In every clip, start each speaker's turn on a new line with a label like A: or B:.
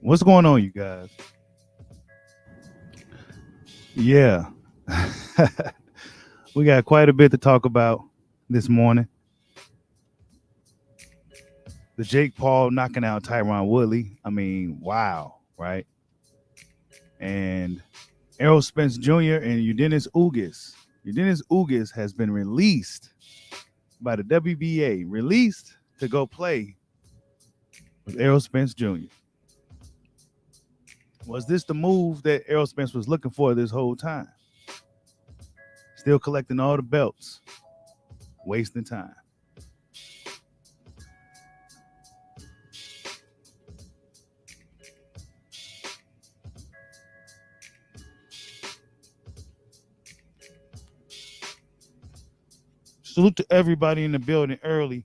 A: What's going on, you guys? Yeah. We got quite a bit to talk about this morning. The Jake Paul knocking out Tyron Woodley. I mean, wow, right? And Errol Spence Jr. and Ugas. Ugas has been released by the WBA, released to go play with Errol Spence Jr. Was this the move that Errol Spence was looking for this whole time? Still collecting all the belts, wasting time. Salute to everybody in the building early.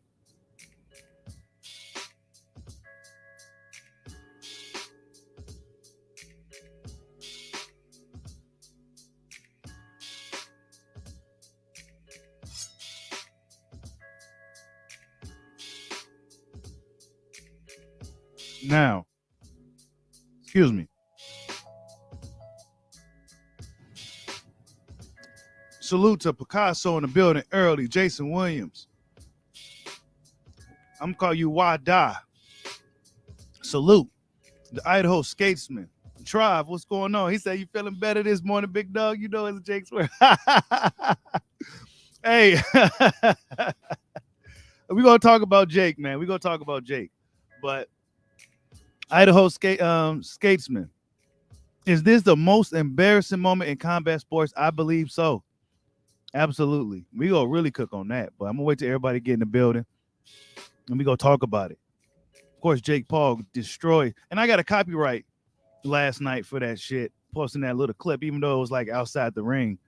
A: Now, excuse me. Salute to Picasso in the building early. Jason Williams. I'm going to call you Wada. Salute. The Idaho Skatesman. Tribe, what's going on? He said, you feeling better this morning, big dog? You know, as Jake's word. Hey, we're going to talk about Jake, man. We're going to talk about Jake. But Idaho Skatesman. Is this the most embarrassing moment in combat sports? I believe so. Absolutely. We gonna really cook on that, but I'm gonna wait till everybody get in the building and we gonna talk about it. Of course, Jake Paul destroyed, and I got a copyright last night for that shit, posting that little clip, even though it was like outside the ring.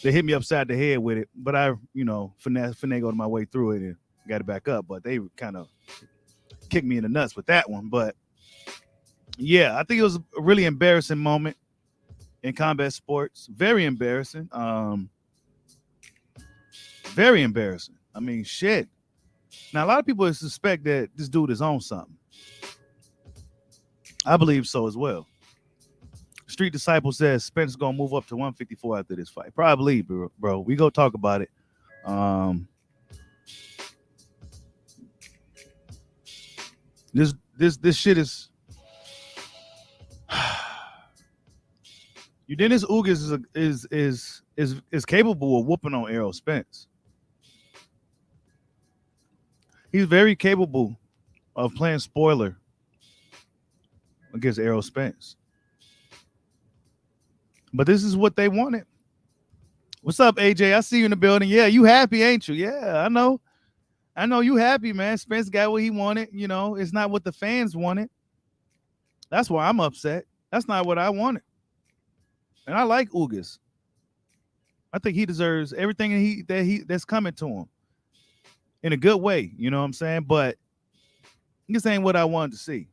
A: They hit me upside the head with it, but I, finagled my way through it and got it back up. But they kind of kicked me in the nuts with that one. But yeah, I think it was a really embarrassing moment in combat sports. Very embarrassing. Very embarrassing. I mean, shit. Now, a lot of people suspect that this dude is on something. I believe so as well. Street Disciple says Spence is going to move up to 154 after this fight. Probably, bro. We go talk about it. This shit is... Ugas is capable of whooping on Errol Spence. He's very capable of playing spoiler against Errol Spence. But this is what they wanted. What's up, AJ? I see you in the building. Yeah, you happy, ain't you? Yeah, I know. I know you happy, man. Spence got what he wanted. You know, it's not what the fans wanted. That's why I'm upset. That's not what I wanted. And I like Ugas. I think he deserves everything that's coming to him in a good way. You know what I'm saying? But this ain't what I wanted to see.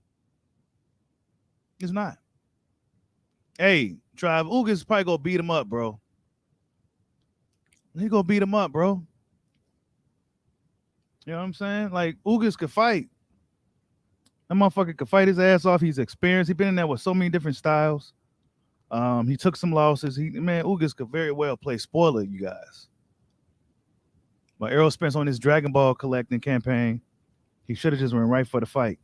A: It's not. Hey, Tribe, Ugas probably gonna beat him up, bro. He gonna beat him up, bro. You know what I'm saying? Like, Ugas could fight. That motherfucker could fight his ass off. He's experienced. He's been in there with so many different styles. He took some losses. Ugas could very well play spoiler, you guys. But Errol Spence on his Dragon Ball collecting campaign, he should have just went right for the fight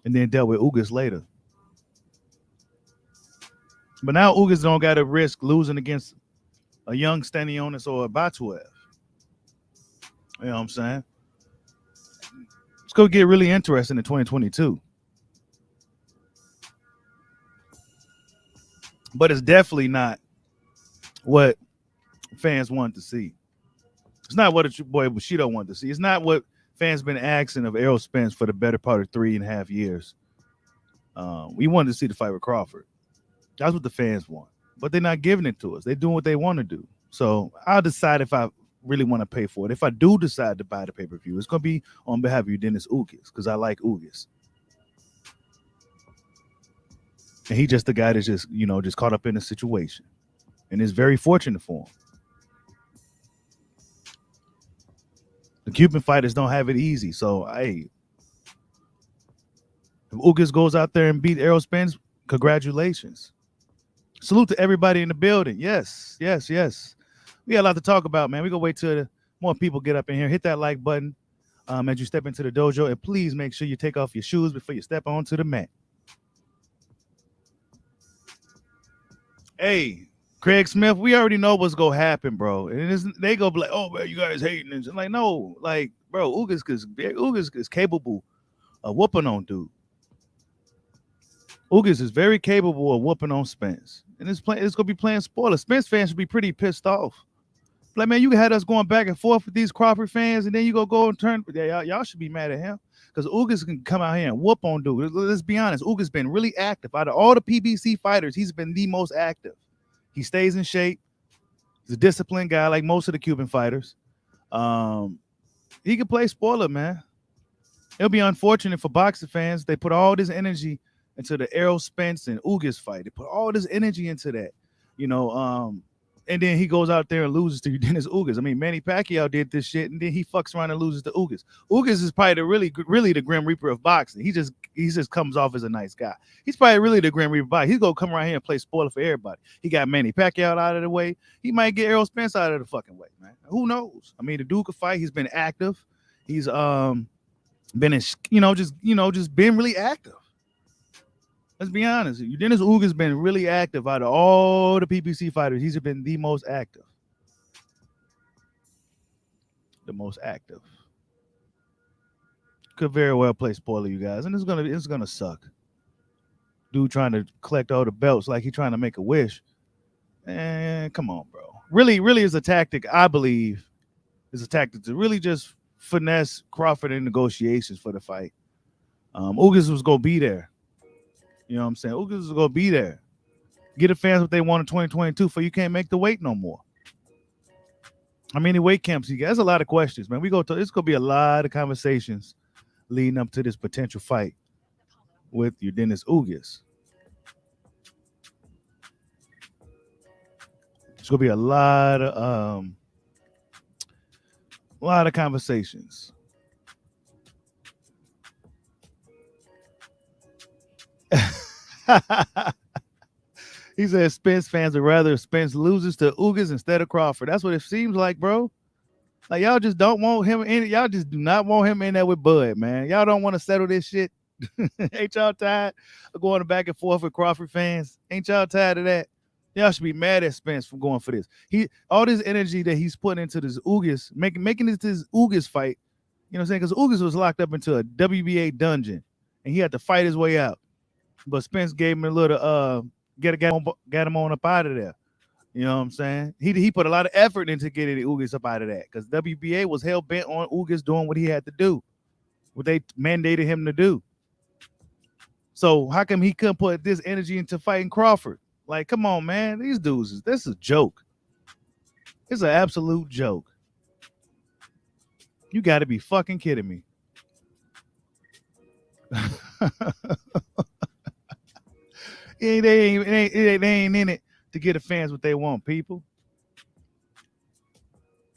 A: and then dealt with Ugas later. But now Ugas don't got to risk losing against a young Stanionis or a Batuev. You know what I'm saying? It's going to get really interesting in 2022. But it's definitely not what fans want to see. It's not what your boy Bushido wanted to see. It's not what fans been asking of Errol Spence for the better part of 3.5 years. We wanted to see the fight with Crawford. That's what the fans want. But they're not giving it to us. They're doing what they want to do. So I'll decide if I really want to pay for it. If I do decide to buy the pay-per-view, it's going to be on behalf of Ugas because I like Ugas. And he's just the guy that's just caught up in a situation. And it's very fortunate for him. The Cuban fighters don't have it easy. So, hey, If Ugas goes out there and beat Errol Spence, congratulations. Salute to everybody in the building. Yes, yes, yes. We got a lot to talk about, man. We gonna wait till more people get up in here. Hit that like button as you step into the dojo, and please make sure you take off your shoes before you step onto the mat. Hey, Craig Smith, we already know what's gonna happen, bro. And they go be like, "Oh, man, you guys hating this." Like, no, like, bro, Ugas is capable of whooping on dude. Ugas is very capable of whooping on Spence, and it's gonna be playing spoiler. Spence fans should be pretty pissed off. Like, man, you had us going back and forth with these Crawford fans, and then you go and turn. Yeah, y'all should be mad at him because Ugas can come out here and whoop on dude. Let's be honest. Ugas been really active. Out of all the PBC fighters, he's been the most active. He stays in shape. He's a disciplined guy, like most of the Cuban fighters. He can play spoiler, man. It'll be unfortunate for boxing fans. They put all this energy into the Errol Spence and Ugas fight. They put all this energy into that, and then he goes out there and loses to Dennis Ugas. I mean, Manny Pacquiao did this shit, and then he fucks around and loses to Ugas. Ugas is probably really the Grim Reaper of boxing. He just comes off as a nice guy. He's probably really the Grim Reaper of boxing. He's gonna come around here and play spoiler for everybody. He got Manny Pacquiao out of the way. He might get Errol Spence out of the fucking way, man. Who knows? I mean, the dude could fight. He's been active. He's been in, just been really active. Let's be honest. Dennis Ugas been really active out of all the PBC fighters. He's been the most active. The most active. Could very well play spoiler, you guys, and it's gonna suck. Dude trying to collect all the belts like he's trying to make a wish. And come on, bro. Really is a tactic. I believe is a tactic to really just finesse Crawford in negotiations for the fight. Ugas was gonna be there. You know what I'm saying? Ugas is going to be there. Get the fans what they want in 2022 for you can't make the weight no more. How many weight camps you got? There's a lot of questions, man. It's going to be a lot of conversations leading up to this potential fight with your Dennis Ugas. It's going to be a lot of conversations. He said Spence fans would rather Spence loses to Ugas instead of Crawford. That's what it seems like, bro. Like, y'all just don't want him in. Y'all just do not want him in there with Bud, man. Y'all don't want to settle this shit. Ain't y'all tired of going back and forth with Crawford fans? Ain't y'all tired of that? Y'all should be mad at Spence for going for this. All this energy that he's putting into this Ugas, making this Ugas fight. You know what I'm saying? Because Ugas was locked up into a WBA dungeon, and he had to fight his way out. But Spence gave him a little get him on up out of there. You know what I'm saying? He put a lot of effort into getting the Ugas up out of that because WBA was hell bent on Ugas doing what he had to do, what they mandated him to do. So how come he couldn't put this energy into fighting Crawford? Like, come on, man. These dudes, this is a joke. It's an absolute joke. You got to be fucking kidding me. They ain't in it to get the fans what they want, people.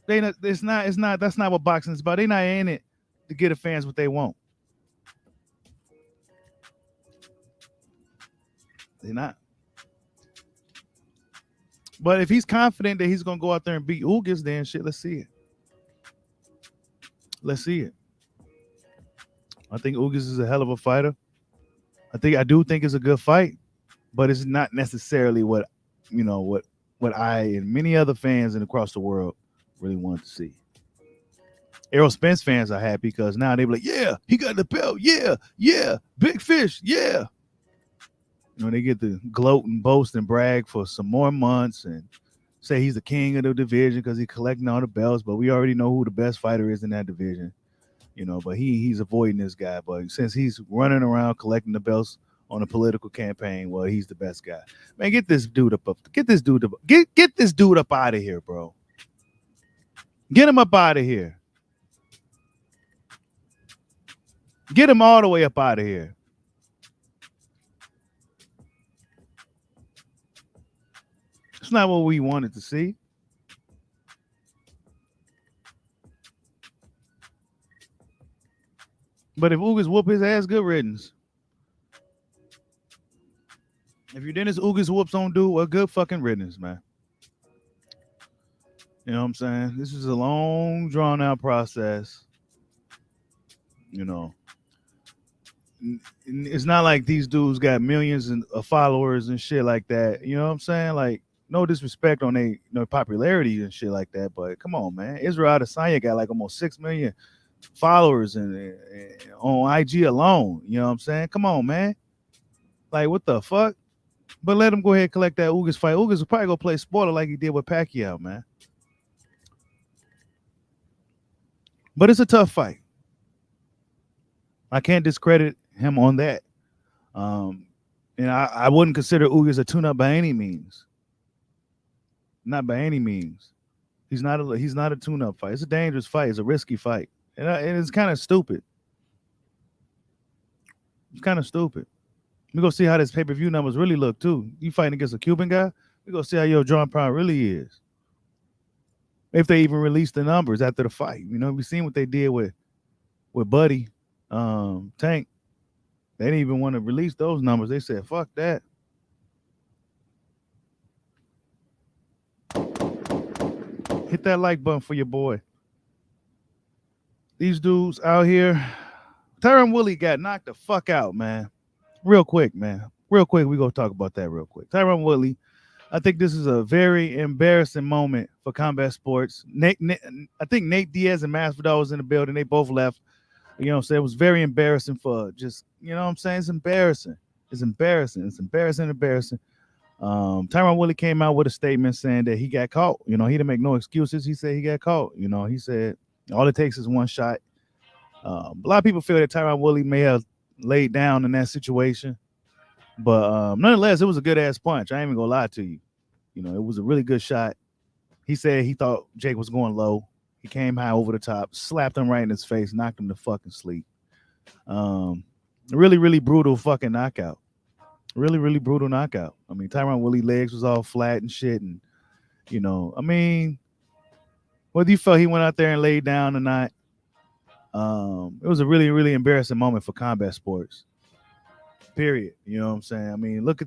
A: That's not what boxing is about. They not in it to get the fans what they want. They're not. But if he's confident that he's gonna go out there and beat Ugas, then shit, let's see it. Let's see it. I think Ugas is a hell of a fighter. I do think it's a good fight, but it's not necessarily what I and many other fans across the world really want to see. Errol Spence fans are happy because now they be like, yeah, he got the belt. Yeah, big fish. Yeah. They get to gloat and boast and brag for some more months and say he's the king of the division because he's collecting all the belts. But we already know who the best fighter is in that division, But he's avoiding this guy. But since he's running around collecting the belts on a political campaign, well, he's the best guy. Man, get this dude up. Get this dude up out of here, bro. Get him up out of here. Get him all the way up out of here. It's not what we wanted to see. But if Ugas whoop his ass, good riddance. If your Dennis Ugas whoops on dude, well, good fucking riddance, man. You know what I'm saying? This is a long, drawn out process. You know, it's not like these dudes got millions of followers and shit like that. You know what I'm saying? Like, no disrespect on their popularity and shit like that, but come on, man. Israel Adesanya got like almost 6 million followers and on IG alone. You know what I'm saying? Come on, man. Like, what the fuck? But let him go ahead and collect that Ugas fight. Ugas will probably go play spoiler like he did with Pacquiao, man. But it's a tough fight. I can't discredit him on that. Um, and I wouldn't consider Ugas a tune-up by any means. Not by any means. He's not a tune-up fight. It's a dangerous fight. It's a risky fight, and it's kind of stupid. It's kind of stupid. We go see how this pay-per-view numbers really look too. You fighting against a Cuban guy. We go see how your drawing power really is. If they even release the numbers after the fight, you know, we seen what they did with Buddy, Tank. They didn't even want to release those numbers. They said, "Fuck that." Hit that like button for your boy. These dudes out here. Tyron Woodley got knocked the fuck out, man. Real quick, man. Real quick, we gonna talk about that real quick. Tyron Woodley. I think this is a very embarrassing moment for combat sports. I think Nate Diaz and Masvidal was in the building. They both left. You know what I'm saying? It was very embarrassing for just, you know what I'm saying? It's embarrassing. It's embarrassing. It's embarrassing. Tyron Woodley came out with a statement saying that he got caught. You know, he didn't make no excuses. He said he got caught. You know, he said all it takes is one shot. A lot of people feel that Tyron Woodley may have laid down in that situation. But nonetheless, it was a good-ass punch. I ain't even going to lie to you. You know, it was a really good shot. He said he thought Jake was going low. He came high over the top, slapped him right in his face, knocked him to fucking sleep. Really, really brutal fucking knockout. Really, really brutal knockout. I mean, Tyron Woodley's legs was all flat and shit. And, you know, I mean, whether you felt he went out there and laid down or not, it was a really, really embarrassing moment for combat sports. Period. You know what I'm saying? I mean, look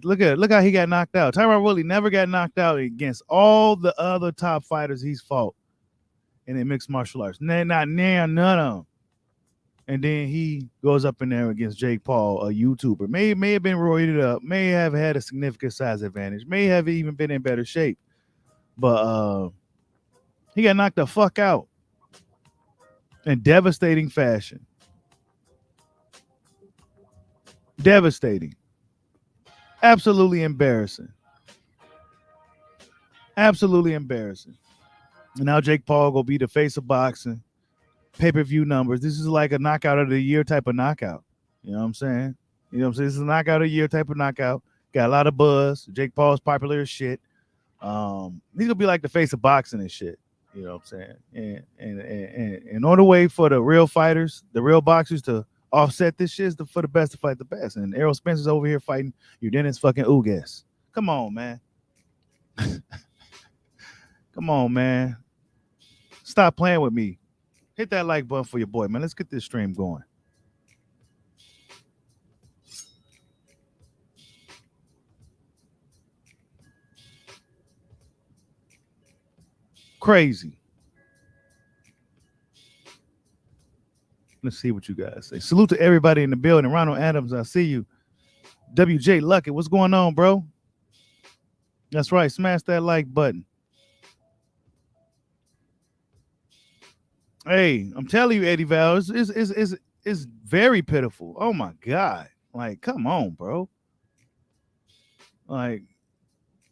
A: how he got knocked out. Tyron Woodley never got knocked out against all the other top fighters he's fought in the mixed martial arts. None of them. And then he goes up in there against Jake Paul, a YouTuber. May have been roided up, may have had a significant size advantage, may have even been in better shape. But he got knocked the fuck out in devastating fashion. Devastating. Absolutely embarrassing. Absolutely embarrassing. And now Jake Paul will be the face of boxing. Pay-per-view numbers. This is like a knockout of the year type of knockout. You know what I'm saying? You know what I'm saying? This is a knockout of the year type of knockout. Got a lot of buzz. Jake Paul's popular as shit. He's gonna be like the face of boxing and shit. You know what I'm saying? And in order way for the real fighters, the real boxers to offset this shit is for the best to fight the best. And Errol Spence is over here fighting Dennis fucking Ugas. Come on, man. Come on, man. Stop playing with me. Hit that like button for your boy, man. Let's get this stream going. Crazy. Let's see what you guys say. Salute to everybody in the building. Ronald Adams, I see you. WJ Luckett, what's going on, bro? That's right. Smash that like button. Hey, I'm telling you, Eddie Val, it's very pitiful. Oh my God. Like, come on, bro. Like,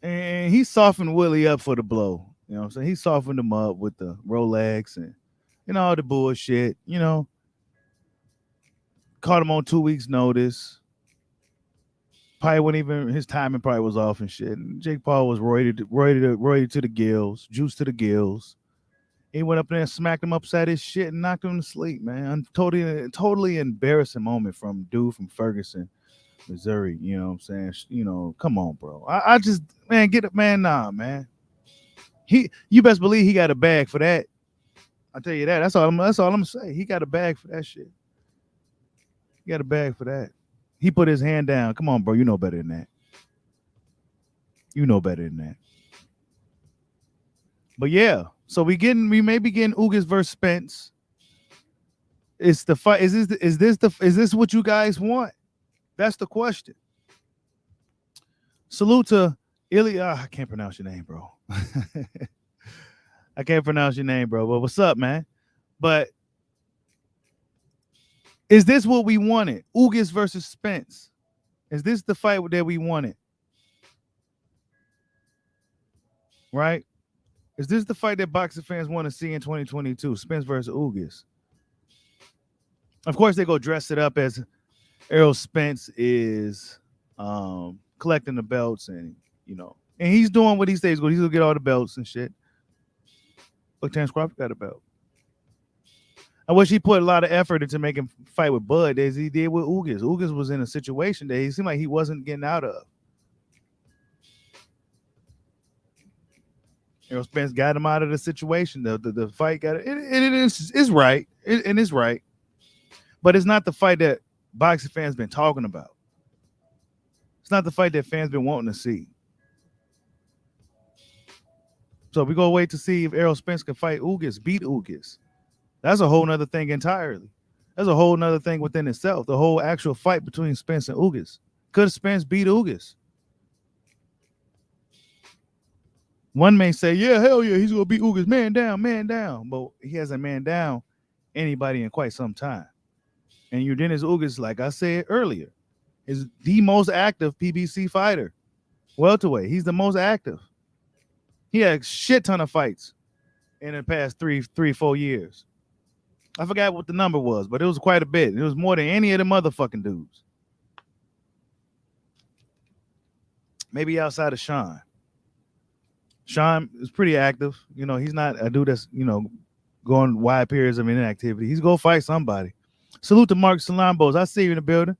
A: and he softened Willie up for the blow. You know what I'm saying? He softened him up with the Rolex and all the bullshit, you know. Caught him on 2 weeks' notice. Probably wasn't even, his timing probably was off and shit. And Jake Paul was roided to the gills, juice to the gills. He went up there and smacked him upside his shit and knocked him to sleep, man. Totally embarrassing moment from dude from Ferguson, Missouri. You know what I'm saying? You know, come on, bro. I just, man, get it, man. Nah, man. You best believe he got a bag for that. I tell you that. That's all I'm gonna say. He got a bag for that shit. He got a bag for that. He put his hand down. Come on, bro. You know better than that. You know better than that. But yeah, so we may be getting Ugas versus Spence. It's the fight. Is this what you guys want? That's the question. Salute to Ilya. I can't pronounce your name, bro. I can't pronounce your name, bro. But what's up, man? But is this what we wanted? Ugas versus Spence. Is this the fight that we wanted? Right? Is this the fight that boxing fans want to see in 2022? Spence versus Ugas. Of course, they go dress it up as Errol Spence is collecting the belts, and and he's doing what he says. He's gonna get all the belts and shit. But Terrence Crawford got a belt. I wish he put a lot of effort into making fight with Bud as he did with Ugas. Ugas was in a situation that he seemed like he wasn't getting out of. Errol Spence got him out of the situation. The fight got it. It's right. And it's right. But it's not the fight that boxing fans been talking about. It's not the fight that fans been wanting to see. So we go wait to see if Errol Spence can fight Ugas, beat Ugas. That's a whole nother thing entirely. That's a whole nother thing within itself. The whole actual fight between Spence and Ugas. Could Spence beat Ugas? One may say, yeah, hell yeah, he's going to beat Ugas. Man down. But he hasn't man down anybody in quite some time. And Dennis Ugas, like I said earlier, is the most active PBC fighter. Welterweight. He's the most active. He had a shit ton of fights in the past 4 years. I forgot what the number was, but it was quite a bit. It was more than any of the motherfucking dudes. Maybe outside of Sean. Sean is pretty active. He's not a dude that's, going wide periods of inactivity. He's going to fight somebody. Salute to Mark Salambos. I see you in the building.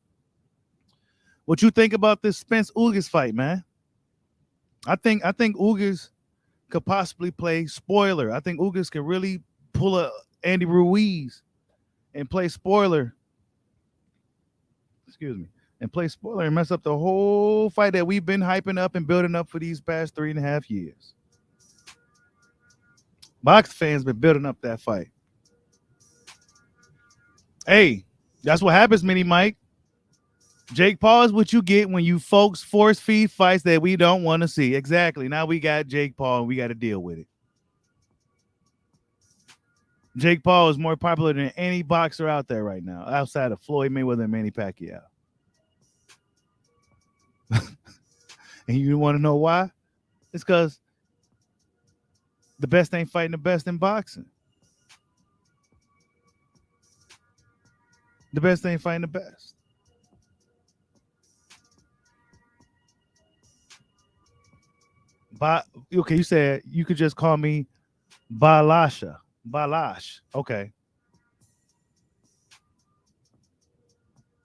A: What you think about this Spence Ugas fight, man? I think Ugas could possibly play spoiler. I think Ugas could really pull a Andy Ruiz and play spoiler. Excuse me. And play spoiler and mess up the whole fight that we've been hyping up and building up for these past 3.5 years. Box fans been building up that fight. Hey, that's what happens, Mini Mike. Jake Paul is what you get when you folks force feed fights that we don't want to see. Exactly. Now we got Jake Paul and we got to deal with it. Jake Paul is more popular than any boxer out there right now, outside of Floyd Mayweather and Manny Pacquiao. And you want to know why? It's because the best ain't fighting the best in boxing. The best ain't fighting the best. Okay, you said you could just call me Balash. Okay.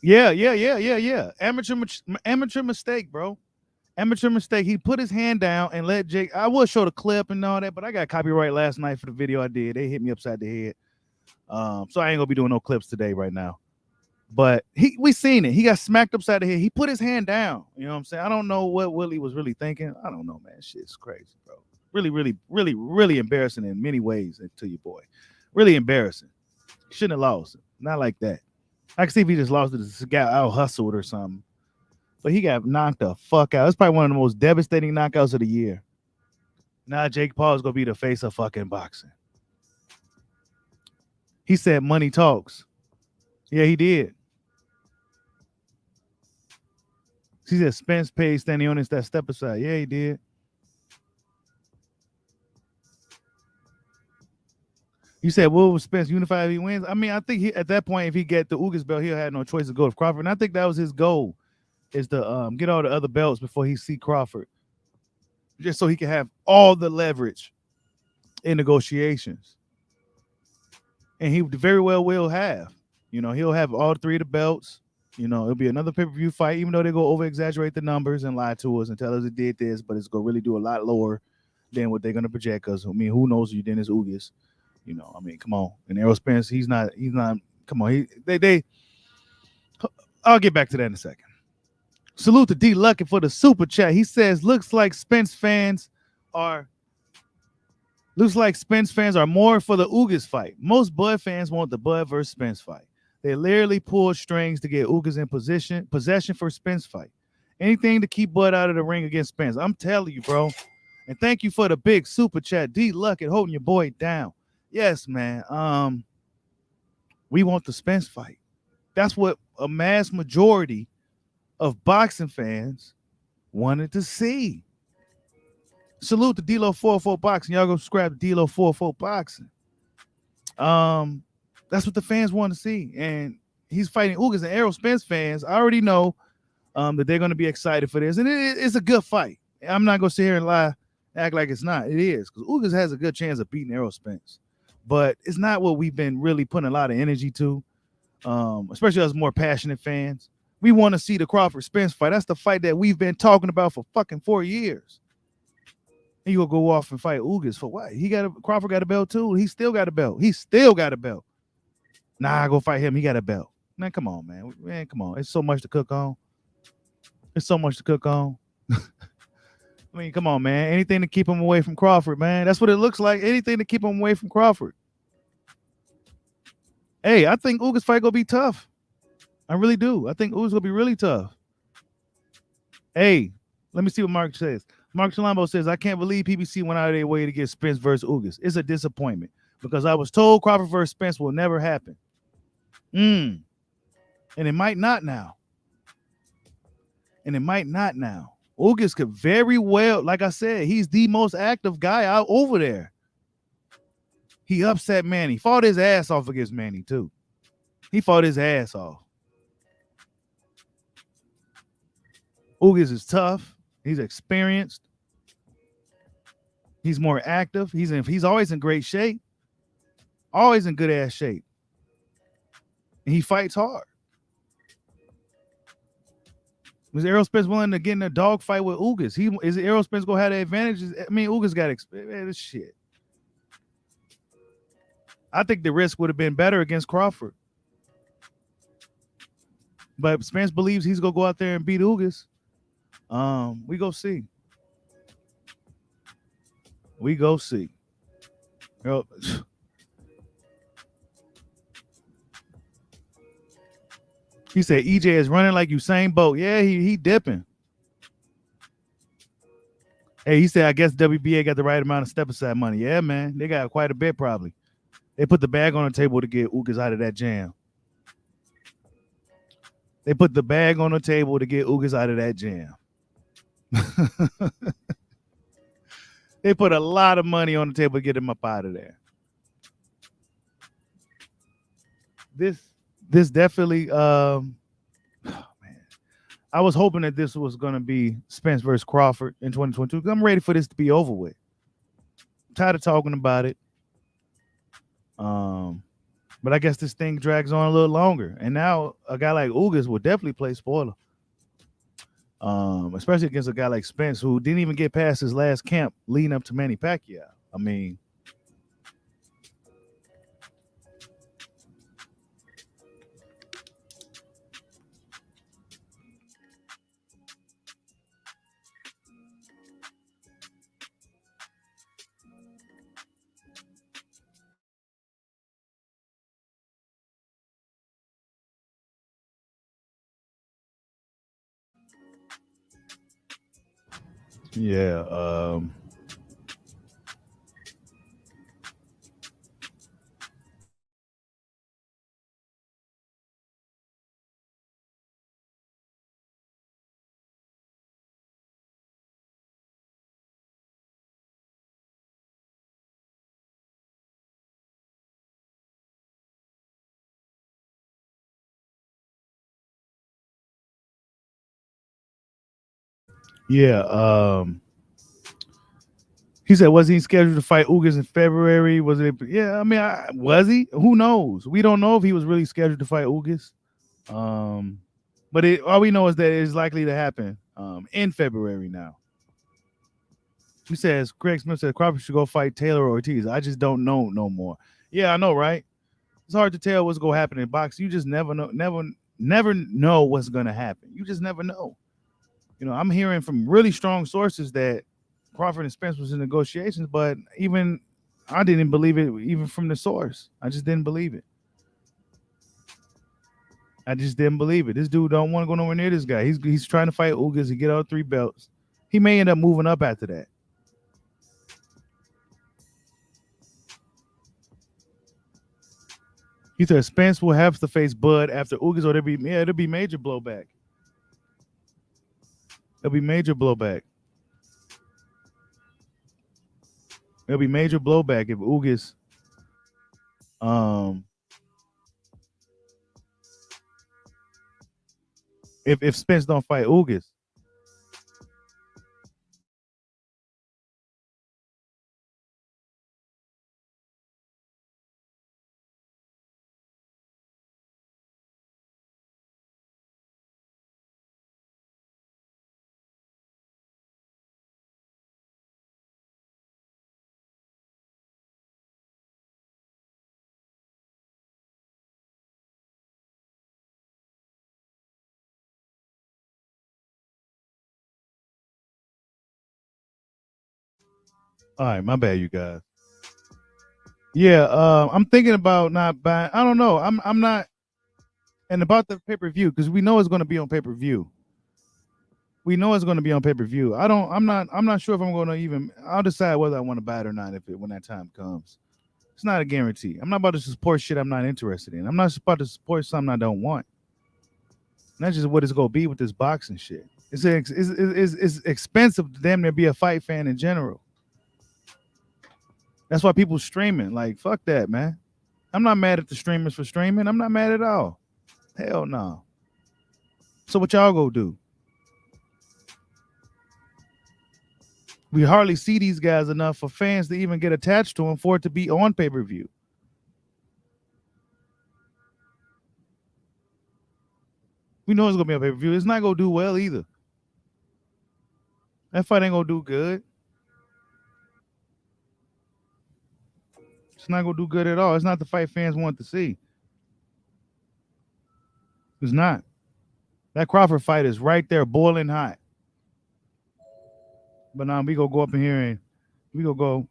A: Yeah. Amateur mistake, bro. Amateur mistake. He put his hand down and let Jake. I will show the clip and all that, but I got copyright last night for the video I did. They hit me upside the head. So I ain't gonna be doing no clips today right now. But we seen it. He got smacked upside the head. He put his hand down. You know what I'm saying? I don't know what Woodley was really thinking. I don't know, man. Shit's crazy, bro. Really embarrassing in many ways to your boy. Really embarrassing. Shouldn't have lost. Not like that. I can see if he just lost it, just got out hustled or something. But he got knocked the fuck out. It's probably one of the most devastating knockouts of the year. Now Jake Paul is gonna be the face of fucking boxing. He said money talks. Yeah, he did. He said Spence paid Stanionis that step aside. Yeah, he did. You said, what was Spence unified if he wins? I mean, I think at that point, if he get the Ugas belt, he'll have no choice to go with Crawford. And I think that was his goal, is to get all the other belts before he see Crawford. Just so he can have all the leverage in negotiations. And he very well will have. He'll have all 3 of the belts. It'll be another pay-per-view fight, even though they go over-exaggerate the numbers and lie to us and tell us it did this, but it's going to really do a lot lower than what they're going to project us. I mean, who knows you, Dennis Ugas? Come on. And Errol Spence, he's not, come on. I'll get back to that in a second. Salute to D Lucky for the super chat. He says, are looks like Spence fans are more for the Ugas fight. Most Bud fans want the Bud versus Spence fight. They literally pulled strings to get Ugas in possession for Spence fight. Anything to keep Bud out of the ring against Spence. I'm telling you, bro. And thank you for the big super chat. D Lucky holding your boy down. Yes, man. We want the Spence fight. That's what a mass majority of boxing fans wanted to see. Salute to D-Lo 404 Boxing. Y'all go subscribe to D-Lo 404 Boxing. That's what the fans want to see. And he's fighting Ugas, and Errol Spence fans. I already know that they're going to be excited for this. And it's a good fight. I'm not going to sit here and lie, act like it's not. It is. Because Ugas has a good chance of beating Errol Spence. But it's not what we've been really putting a lot of energy to, especially as more passionate fans. We want to see the Crawford Spence fight. That's the fight that we've been talking about for fucking 4 years. And you will go off and fight Ugas for what? Crawford got a belt too. He still got a belt. Nah, I go fight him. He got a belt. Man, come on, man. Man, come on. It's so much to cook on. I mean, come on, man. Anything to keep him away from Crawford, man. That's what it looks like. Anything to keep him away from Crawford. Hey, I think Ugas fight gonna be tough. I really do. I think Ugas gonna be really tough. Hey, let me see what Mark says. Mark Chalambo says, I can't believe PBC went out of their way to get Spence versus Ugas. It's a disappointment because I was told Crawford versus Spence will never happen. And it might not now. Ugas could very well, like I said, he's the most active guy out over there. He upset Manny. Fought his ass off against Manny, too. He fought his ass off. Ugas is tough. He's experienced. He's more active. He's always in great shape. Always in good ass shape. And he fights hard. Was Errol Spence willing to get in a dog fight with Ugas? Is Errol Spence gonna have the advantages? I mean, Ugas got this shit. I think the risk would have been better against Crawford. But Spence believes he's gonna go out there and beat Ugas. We go see. He said EJ is running like Usain Bolt. Yeah, he dipping. Hey, he said, I guess WBA got the right amount of step aside money. Yeah, man. They got quite a bit probably. They put the bag on the table to get Ugas out of that jam. They put the bag on the table to get Ugas out of that jam. They put a lot of money on the table to get him up out of there. This definitely, man. I was hoping that this was going to be Spence versus Crawford in 2022. I'm ready for this to be over with. I'm tired of talking about it. But I guess this thing drags on a little longer. And now a guy like Ugas will definitely play spoiler. Especially against a guy like Spence, who didn't even get past his last camp leading up to Manny Pacquiao. I mean, yeah. Yeah. He said, was he scheduled to fight Ugas in February? Was it? Yeah, I mean, was he? Who knows? We don't know if he was really scheduled to fight Ugas. But all we know is that it's likely to happen in February now. He says, Greg Smith said Crawford should go fight Taylor Ortiz. I just don't know no more. Yeah, I know, right? It's hard to tell what's going to happen in boxing. You just never know, never know what's going to happen. You just never know. I'm hearing from really strong sources that Crawford and Spence was in negotiations, but even I didn't believe it, even from the source. I just didn't believe it. I just didn't believe it. This dude don't want to go nowhere near this guy. He's trying to fight Ugas and get all 3 belts. He may end up moving up after that. He said Spence will have to face Bud after Ugas, or it'll be major blowback. It'll be major blowback. It'll be major blowback if Ugas if Spence don't fight Ugas. All right, my bad, you guys. Yeah, I'm thinking about not buying. I don't know. I'm not. And about the pay-per-view, because we know it's going to be on pay-per-view. We know it's going to be on pay-per-view. I'm not sure if I'm going to even. I'll decide whether I want to buy it or not when that time comes. It's not a guarantee. I'm not about to support shit I'm not interested in. I'm not about to support something I don't want. And that's just what it's going to be with this boxing shit. It's expensive to damn near be a fight fan in general. That's why people streaming. Like, fuck that, man. I'm not mad at the streamers for streaming. I'm not mad at all. Hell no. So what y'all go do? We hardly see these guys enough for fans to even get attached to them for it to be on pay-per-view. We know it's going to be on pay-per-view. It's not going to do well either. That fight ain't going to do good. It's not going to do good at all. It's not the fight fans want to see. It's not. That Crawford fight is right there, boiling hot. But now we gonna go up in here and we gonna go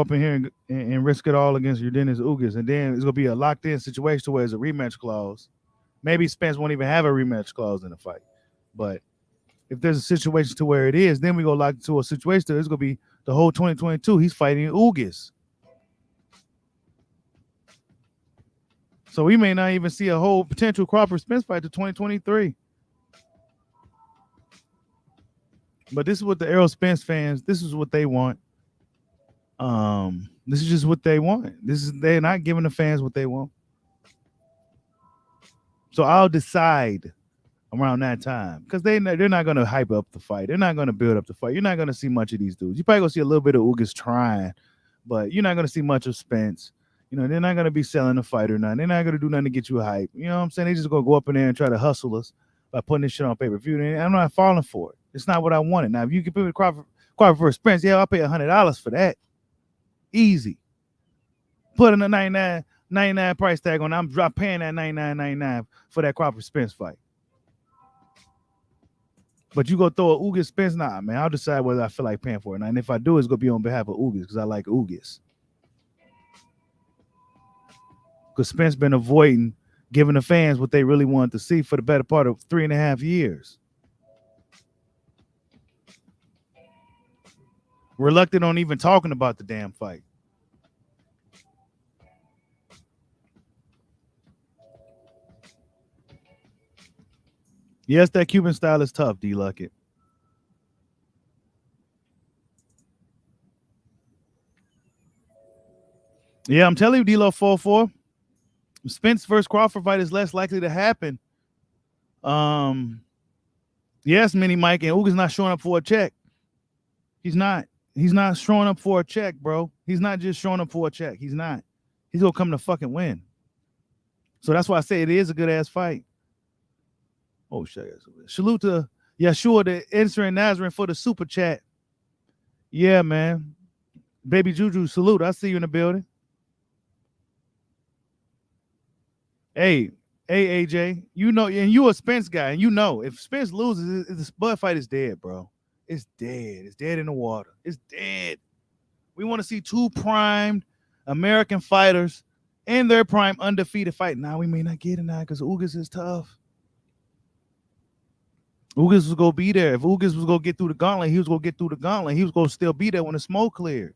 A: up in here and risk it all against Dennis Ugas, and then it's gonna be a locked in situation where it's a rematch clause. Maybe Spence won't even have a rematch clause in the fight, but if there's a situation to where it is, then we go lock into a situation that it's gonna be the whole 2022. He's fighting Ugas, so we may not even see a whole potential Crawford Spence fight to 2023. But this is what the Errol Spence fans, this is what they want. This is just what they want. They're not giving the fans what they want. So I'll decide around that time, because they're not going to hype up the fight. They're not going to build up the fight. You're not going to see much of these dudes. You're probably going to see a little bit of Ugas trying, but you're not going to see much of Spence. They're not going to be selling the fight or nothing. They're not going to do nothing to get you hype. You know what I'm saying? They just going to go up in there and try to hustle us by putting this shit on pay-per-view. And I'm not falling for it. It's not what I wanted. Now, if you can put Crawford for Spence, yeah, I'll pay $100 for that. Easy. Putting a $99 price tag on. I'm paying that $99.99 for that Crawford Spence fight. But you go throw a Ugas Spence, nah, man. I'll decide whether I feel like paying for it. And if I do, it's gonna be on behalf of Ugas because I like Ugas. Because Spence been avoiding giving the fans what they really wanted to see for the better part of 3.5 years. Reluctant on even talking about the damn fight. Yes, that Cuban style is tough, D. Luckett. Yeah, I'm telling you, D-Lo 4-4. Spence versus Crawford fight is less likely to happen. Yes, Mini Mike, and Ugas not showing up for a check. He's not. He's not showing up for a check, bro. He's not just showing up for a check. He's not. He's gonna come to fucking win. So that's why I say it is a good ass fight. Oh shit! Salute to Yeshua, the answering Nazarene for the super chat. Yeah, man. Baby Juju, salute. I see you in the building. Hey, Hey AJ, you know, and you a Spence guy, and you know if Spence loses, this Bud fight is dead, bro. It's dead. It's dead in the water. It's dead. We want to see two primed American fighters in their prime undefeated fight. Now we may not get it now because Ugas is tough. Ugas was gonna be there. If Ugas was gonna get through the gauntlet, he was gonna get through the gauntlet. He was gonna still be there when the smoke cleared.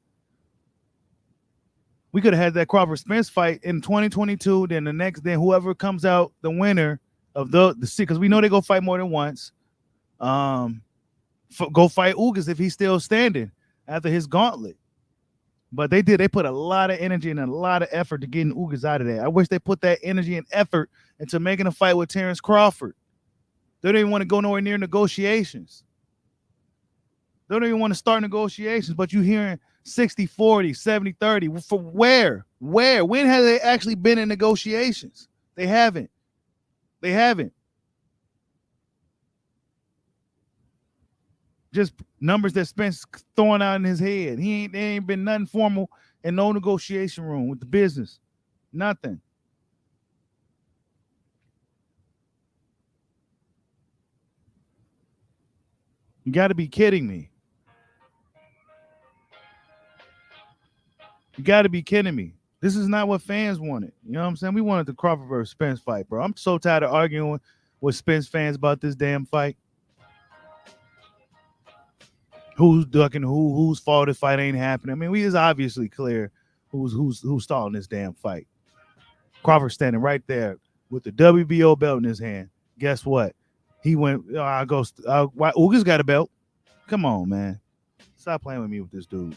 A: We could have had that Crawford Spence fight in 2022. Then whoever comes out the winner of the because we know they go fight more than once. Go fight Ugas if he's still standing after his gauntlet. But they put a lot of energy and a lot of effort to getting Ugas out of there. I wish they put that energy and effort into making a fight with Terrence Crawford. They don't even want to go nowhere near negotiations. They don't even want to start negotiations, but you hearing 60-40, 70-30. For where? Where? When have they actually been in negotiations? They haven't. They haven't. Just numbers that Spence throwing out in his head. There ain't been nothing formal and no negotiation room with the business. Nothing. You got to be kidding me. You got to be kidding me. This is not what fans wanted. You know what I'm saying? We wanted the Crawford versus Spence fight, bro. I'm so tired of arguing with Spence fans about this damn fight. Who's ducking whose fault this fight ain't happening? I mean, it's obviously clear who's stalling this damn fight. Crawford standing right there with the WBO belt in his hand. Guess what? He went, Ugas got a belt. Come on, man. Stop playing with me with this dude.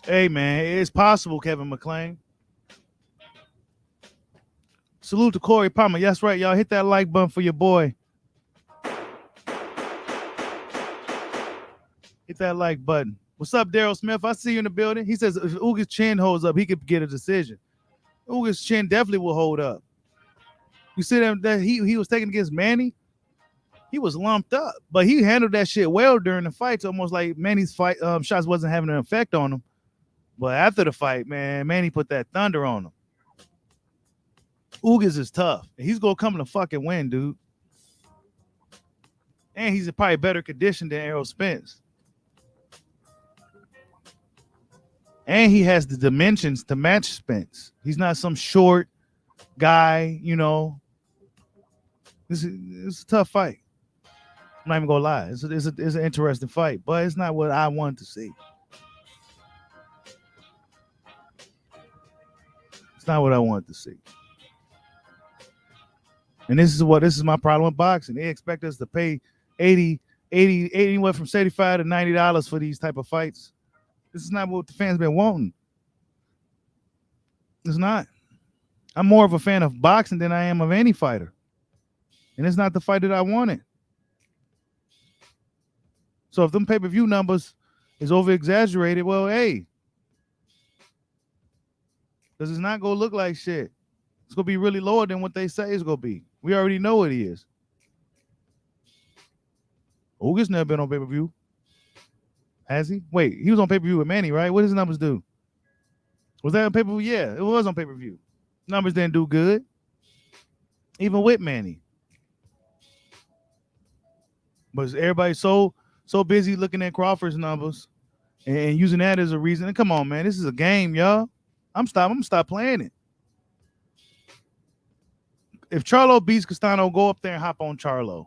A: Hey, man, it's possible, Kevin McClain. Salute to Corey Palmer. That's right, y'all. Hit that like button for your boy. Hit that like button. What's up, Daryl Smith? I see you in the building. He says if Ugas' chin holds up, he could get a decision. Ugas' chin definitely will hold up. You see that he was taking against Manny? He was lumped up, but he handled that shit well during the fight. It's almost like Manny's fight shots wasn't having an effect on him. But after the fight, man, Manny put that thunder on him. Ugas is tough. He's going to come to fucking win, dude. And he's in probably better condition than Errol Spence. And he has the dimensions to match Spence. He's not some short guy, you know. It's a tough fight. I'm not even going to lie. It's an interesting fight, but it's not what I wanted to see. It's not what I wanted to see. And this is my problem with boxing. They expect us to pay $80, anywhere from $75 to $90 for these type of fights. This is not what the fans been wanting. It's not. I'm more of a fan of boxing than I am of any fighter. And it's not the fight that I wanted. So if them pay-per-view numbers is over-exaggerated, well, hey. Because it's not going to look like shit. It's going to be really lower than what they say it's going to be. We already know what he is. Ugas never been on pay-per-view. Has he? Wait, he was on pay-per-view with Manny, right? What did his numbers do? Was that on pay-per-view? Yeah, it was on pay-per-view. Numbers didn't do good. Even with Manny. But everybody's so busy looking at Crawford's numbers and using that as a reason. And come on, man. This is a game, y'all. I'm going to stop playing it. If Charlo beats Castano, go up there and hop on Charlo.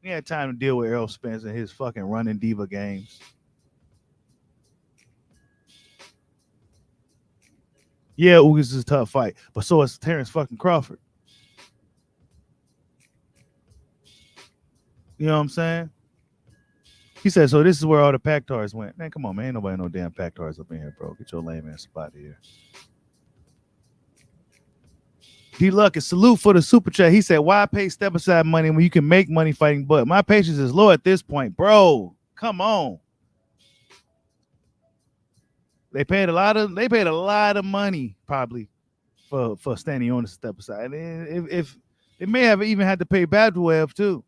A: He had time to deal with Errol Spence and his fucking running diva games. Yeah, Ugas is a tough fight, but so is Terrence fucking Crawford. You know what I'm saying? He said, so this is where all the Pactars went. Man, come on, man. Ain't nobody no damn Pactars up in here, bro. Get your lame ass spot here. D-Luck is salute for the super chat. He said, why pay step aside money when you can make money fighting Bud? My patience is low at this point. Bro, come on. They paid a lot of money probably for standing on the step aside. And if they may have even had to pay Badweb too.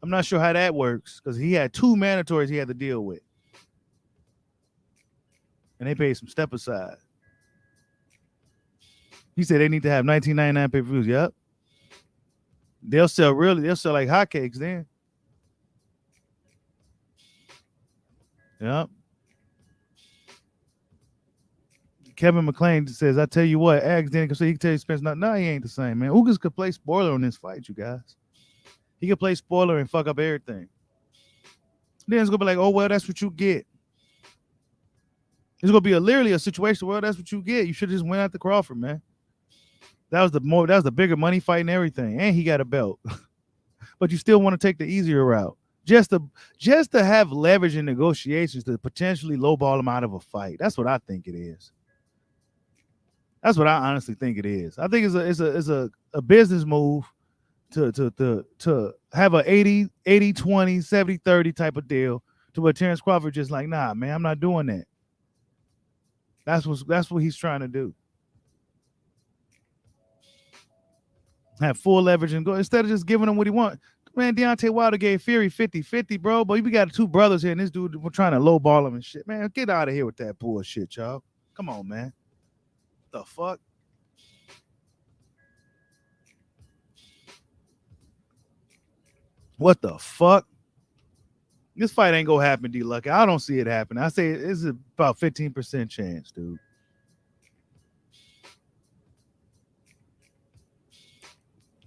A: I'm not sure how that works because he had two mandatories he had to deal with. and they paid some step aside. He said they need to have 19.99 pay-per-views. Yep. They'll sell like hotcakes then. Yep. Kevin McClain says, I tell you what, Ags then can say he can tell you Spence not. No, he ain't the same, man. Ugas could play spoiler on this fight, you guys. He could play spoiler and fuck up everything. Then it's gonna be like, oh well, that's what you get. It's gonna be literally a situation where that's what you get. You should have just went after Crawford, man. That was the bigger money fight and everything, and he got a belt. But you still want to take the easier route, just to have leverage in negotiations to potentially lowball him out of a fight. That's what I think it is. That's what I honestly think it is. I think it's a business move to have a 80-20, 70-30 type of deal to where Terrence Crawford just like, nah, man, I'm not doing that. That's what he's trying to do. Have full leverage and go instead of just giving him what he wants. Man, Deontay Wilder gave Fury 50-50, bro. But we got two brothers here, and this dude we're trying to lowball him and shit. Man, get out of here with that bullshit, y'all. Come on, man. The fuck? What the fuck? This fight ain't gonna happen, D-Lucky. I don't see it happen. I say it's about 15% chance, dude.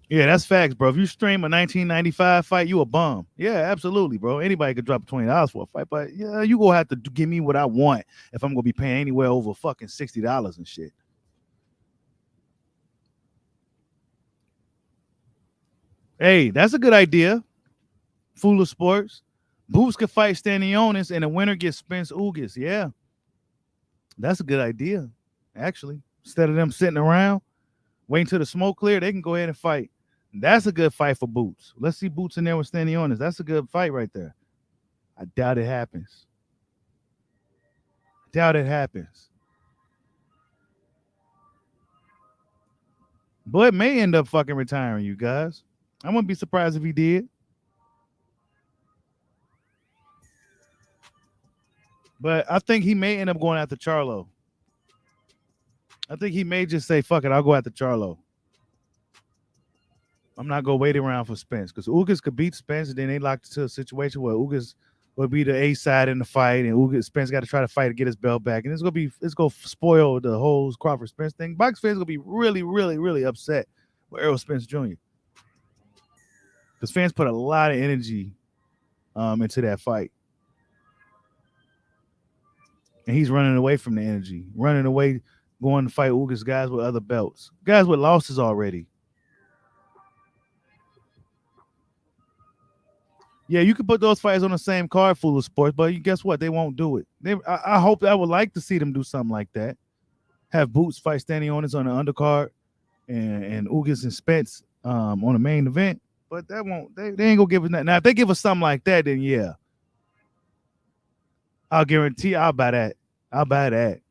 A: Yeah, that's facts, bro. If you stream a 1995 fight, you a bum. Yeah, absolutely, bro. Anybody could drop $20 for a fight, but yeah, you gonna have to give me what I want if I'm gonna be paying anywhere over fucking $60 and shit. Hey, that's a good idea. Fool of Sports. Boots could fight Stanionis and the winner gets Spence Ugas. Yeah. That's a good idea, actually. Instead of them sitting around, waiting till the smoke clear, they can go ahead and fight. That's a good fight for Boots. Let's see Boots in there with Stanionis. That's a good fight right there. I doubt it happens. Doubt it happens. But may end up fucking retiring, you guys. I wouldn't be surprised if he did. But I think he may end up going after Charlo. I think he may just say, fuck it, I'll go after Charlo. I'm not going to wait around for Spence because Ugas could beat Spence and then they locked into a situation where Ugas would be the A side in the fight and Spence got to try to fight to get his belt back. And it's going to spoil the whole Crawford Spence thing. Box fans going to be really, really, really upset with Errol Spence Jr. Because fans put a lot of energy into that fight. And he's running away from the energy, running away, going to fight Ugas guys with other belts, guys with losses already. Yeah, you can put those fights on the same card, Fool of Sports, but guess what? They won't do it. I hope I would like to see them do something like that. Have Boots fight Stanionis on the undercard and Ugas and Spence on the main event. But that won't. They ain't gonna give us that. Now, if they give us something like that, then yeah, I'll guarantee I'll buy that. I'll buy that.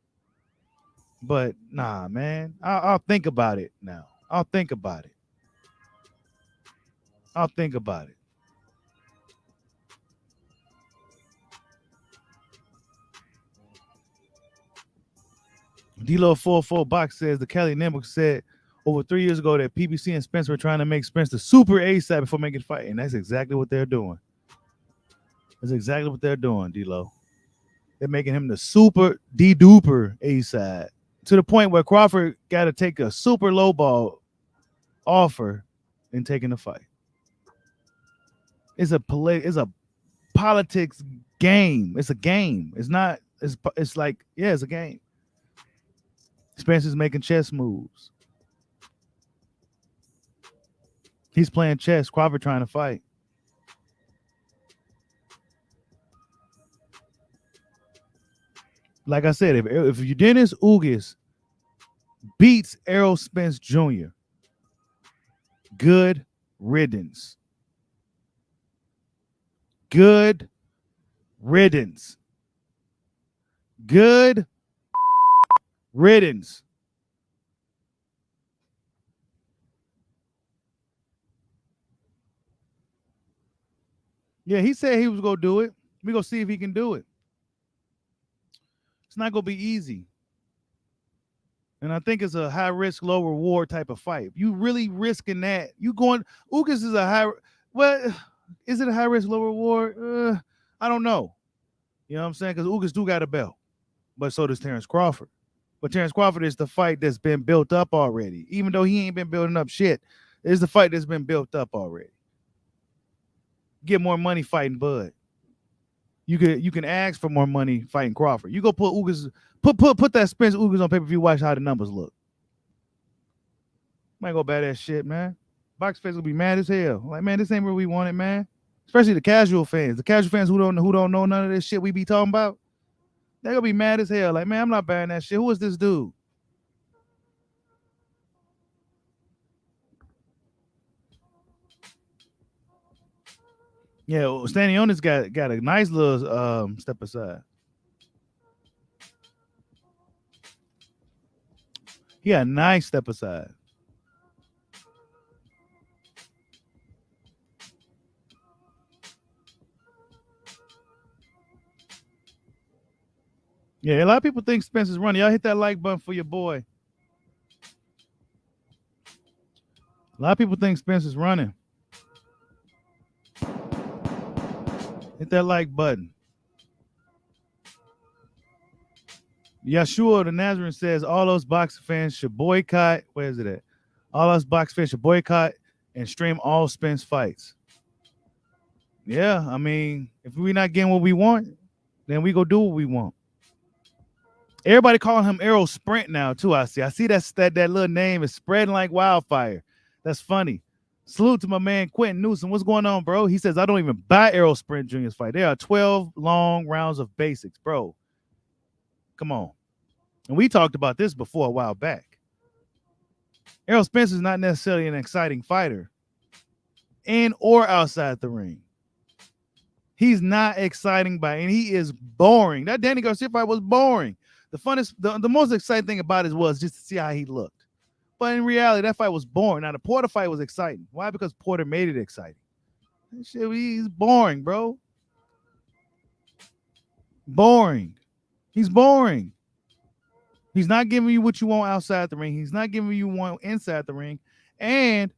A: But nah, man, I'll think about it now. I'll think about it. I'll think about it. D-Lo 44 Box says the Kelly Nimble said over 3 years ago that PBC and Spence were trying to make Spence the super A-side before making a fight, and that's exactly what they're doing. That's exactly what they're doing, D-Lo. They're making him the super D-duper A-side to the point where Crawford got to take a super low ball offer and taking the fight. It's a politics game. It's a game. It's not. It's like it's a game. Spence is making chess moves. He's playing chess. Crawford trying to fight. Like I said, if Dennis Ugas beats Errol Spence Jr., good riddance. Good riddance. Good riddance. Yeah, he said he was going to do it. We're going to see if he can do it. It's not gonna be easy. And I think it's a high risk, low reward type of fight. You really risking that. You going Ugas is a high well, is it a high risk, low reward? I don't know. You know what I'm saying? Because Ugas do got a belt. But so does Terrence Crawford. But Terrence Crawford is the fight that's been built up already. Even though he ain't been building up shit, it's the fight that's been built up already. Get more money fighting Bud. You can ask for more money fighting Crawford. You go put Ugas, put that Spence Ugas on pay-per-view, watch how the numbers look. Might go bad ass shit, man. Box fans will be mad as hell. Like, man, this ain't where we want it, man. Especially the casual fans. The casual fans who don't know none of this shit we be talking about. They're gonna be mad as hell. Like, man, I'm not buying that shit. Who is this dude? Yeah, Stanionis got a nice little step aside. He got a nice step aside. Yeah, a lot of people think Spence is running. Y'all hit that like button for your boy. A lot of people think Spence is running. Hit that like button. Yeshua the Nazarene says all those boxing fans should boycott. Where is it at? All those boxing fans should boycott and stream all Spence fights. Yeah, I mean, if we're not getting what we want, then we go do what we want. Everybody calling him Arrow Sprint now, too. I see that little name is spreading like wildfire. That's funny. Salute to my man Quentin Newsom. What's going on, bro? He says, I don't even buy Arrow Sprint Junior's fight. There are 12 long rounds of basics, bro. Come on. And we talked about this before a while back. Errol Spence is not necessarily an exciting fighter in or outside the ring. He's not exciting and he is boring. That Danny Garcia fight was boring. The most exciting thing about it was just to see how he looked. But in reality, that fight was boring. Now, the Porter fight was exciting. Why? Because Porter made it exciting. That shit, he's boring, bro. Boring. He's boring. He's not giving you what you want outside the ring. He's not giving you what inside the ring. And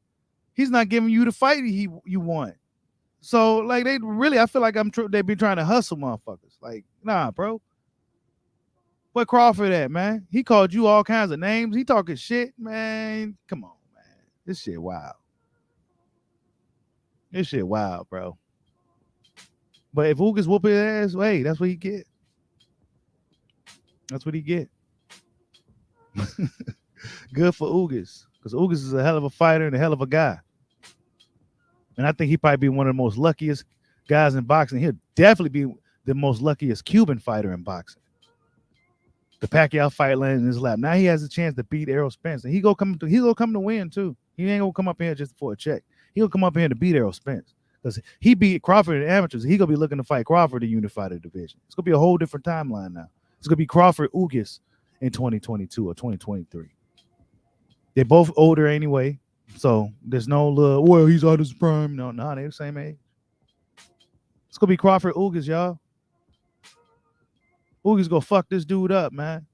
A: he's not giving you the fight you want. So, like, I feel like they be trying to hustle motherfuckers. Like, nah, bro. Where Crawford at, man? He called you all kinds of names. He talking shit, man. Come on, man. This shit wild. This shit wild, bro. But if Ugas whoop his ass, hey, that's what he get. That's what he get. Good for Ugas. Because Ugas is a hell of a fighter and a hell of a guy. And I think he probably be one of the most luckiest guys in boxing. He'll definitely be the most luckiest Cuban fighter in boxing. The Pacquiao fight landed in his lap. Now he has a chance to beat Errol Spence. And he's gonna come to win too. He ain't gonna come up here just for a check. He'll come up here to beat Errol Spence. Because he beat Crawford in amateurs. He's gonna be looking to fight Crawford to unify the division. It's gonna be a whole different timeline now. It's gonna be Crawford Ugas in 2022 or 2023. They're both older anyway. So there's no well, he's out of his prime. No, they're the same age. It's gonna be Crawford Ugas, y'all. Ugas gonna fuck this dude up, man.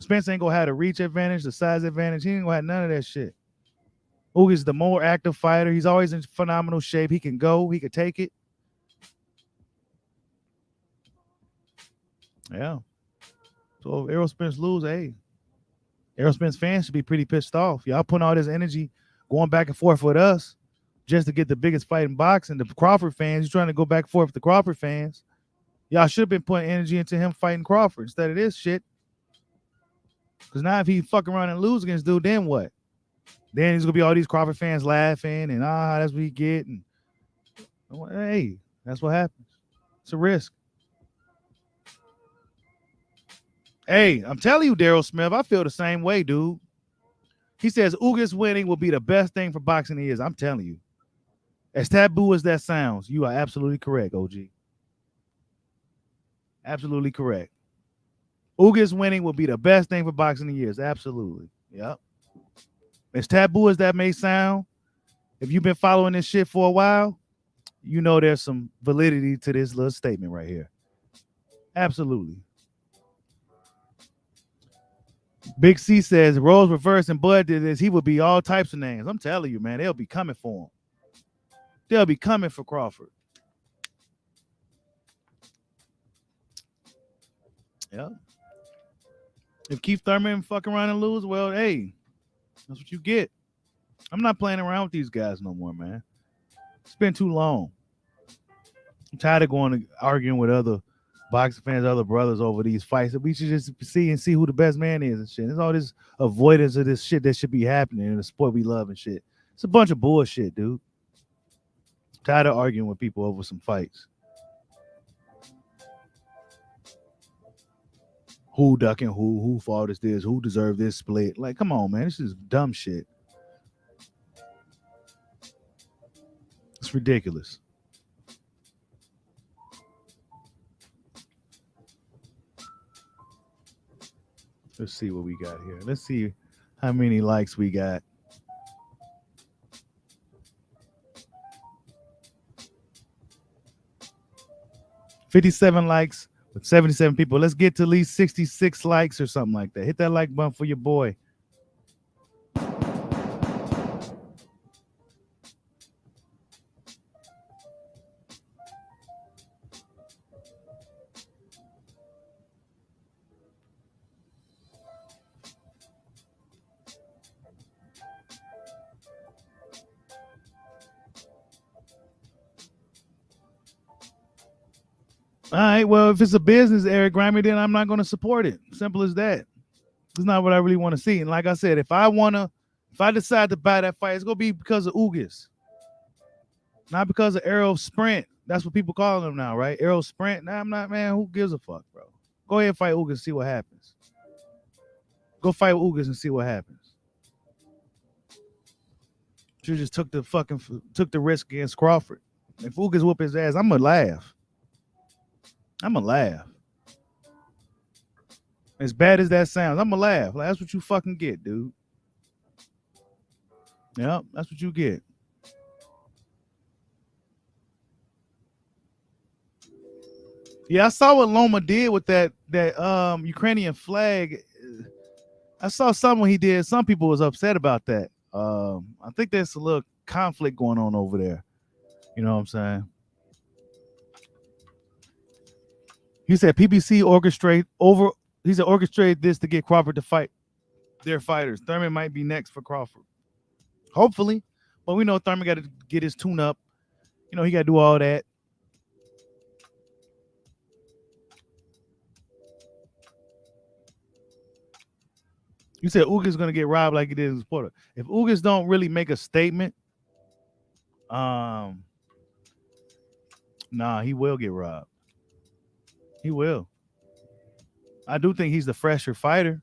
A: Spence ain't gonna have the reach advantage, the size advantage. He ain't gonna have none of that shit. Ugas is the more active fighter. He's always in phenomenal shape. He can go. He can take it. Yeah. So if Errol Spence lose, hey, Errol Spence fans should be pretty pissed off. Y'all putting all this energy going back and forth with us just to get the biggest fight in boxing. The Crawford fans, you're trying to go back and forth with the Crawford fans. Y'all should have been putting energy into him fighting Crawford instead of this shit. Because now if he fuck around and lose against dude, then what? Then there's going to be all these Crawford fans laughing and that's what he get. And hey, that's what happens. It's a risk. Hey, I'm telling you, Daryl Smith, I feel the same way, dude. He says Ugas winning will be the best thing for boxing he is. I'm telling you. As taboo as that sounds, you are absolutely correct, OG. Absolutely correct. Ugas winning will be the best thing for boxing he is. Absolutely. Yep. As taboo as that may sound, if you've been following this shit for a while, you know there's some validity to this little statement right here. Absolutely. Big C says roles reverse and Bud did this. He would be all types of names. I'm telling you, man, they'll be coming for him. They'll be coming for Crawford. Yeah. If Keith Thurman fuck around and lose, well, hey, that's what you get. I'm not playing around with these guys no more, man. It's been too long. I'm tired of going to arguing with other boxing fans, other brothers over these fights. We should just see who the best man is and shit. There's all this avoidance of this shit that should be happening in the sport we love and shit. It's a bunch of bullshit, dude. I'm tired of arguing with people over some fights. Who ducking who fault is this, who deserved this split. Like, come on, man. This is dumb shit. It's ridiculous. Let's see what we got here. Let's see how many likes we got. $57 likes with 77 people. Let's get to at least 66 likes or something like that. Hit that like button for your boy. All right, well, if it's a business, Eric Grammy, then I'm not going to support it. Simple as that. It's not what I really want to see. And like I said, if I decide to buy that fight, it's going to be because of Ugas. Not because of Aero Sprint. That's what people call him now, right? Aero Sprint. Nah, I'm not, man. Who gives a fuck, bro? Go ahead and fight Ugas and see what happens. Go fight Ugas and see what happens. You just took the risk against Crawford. If Ugas whoop his ass, I'm going to laugh. As bad as that sounds, I'm going to laugh. Like, that's what you fucking get, dude. Yep, that's what you get. Yeah, I saw what Loma did with that Ukrainian flag. I saw something he did. Some people was upset about that. I think there's a little conflict going on over there. You know what I'm saying? He said PBC orchestrated this to get Crawford to fight their fighters. Thurman might be next for Crawford. Hopefully. But we know Thurman got to get his tune up. You know, he got to do all that. You said Ugas going to get robbed like he did in Porter. If Ugas don't really make a statement, nah, he will get robbed. He will. I do think he's the fresher fighter.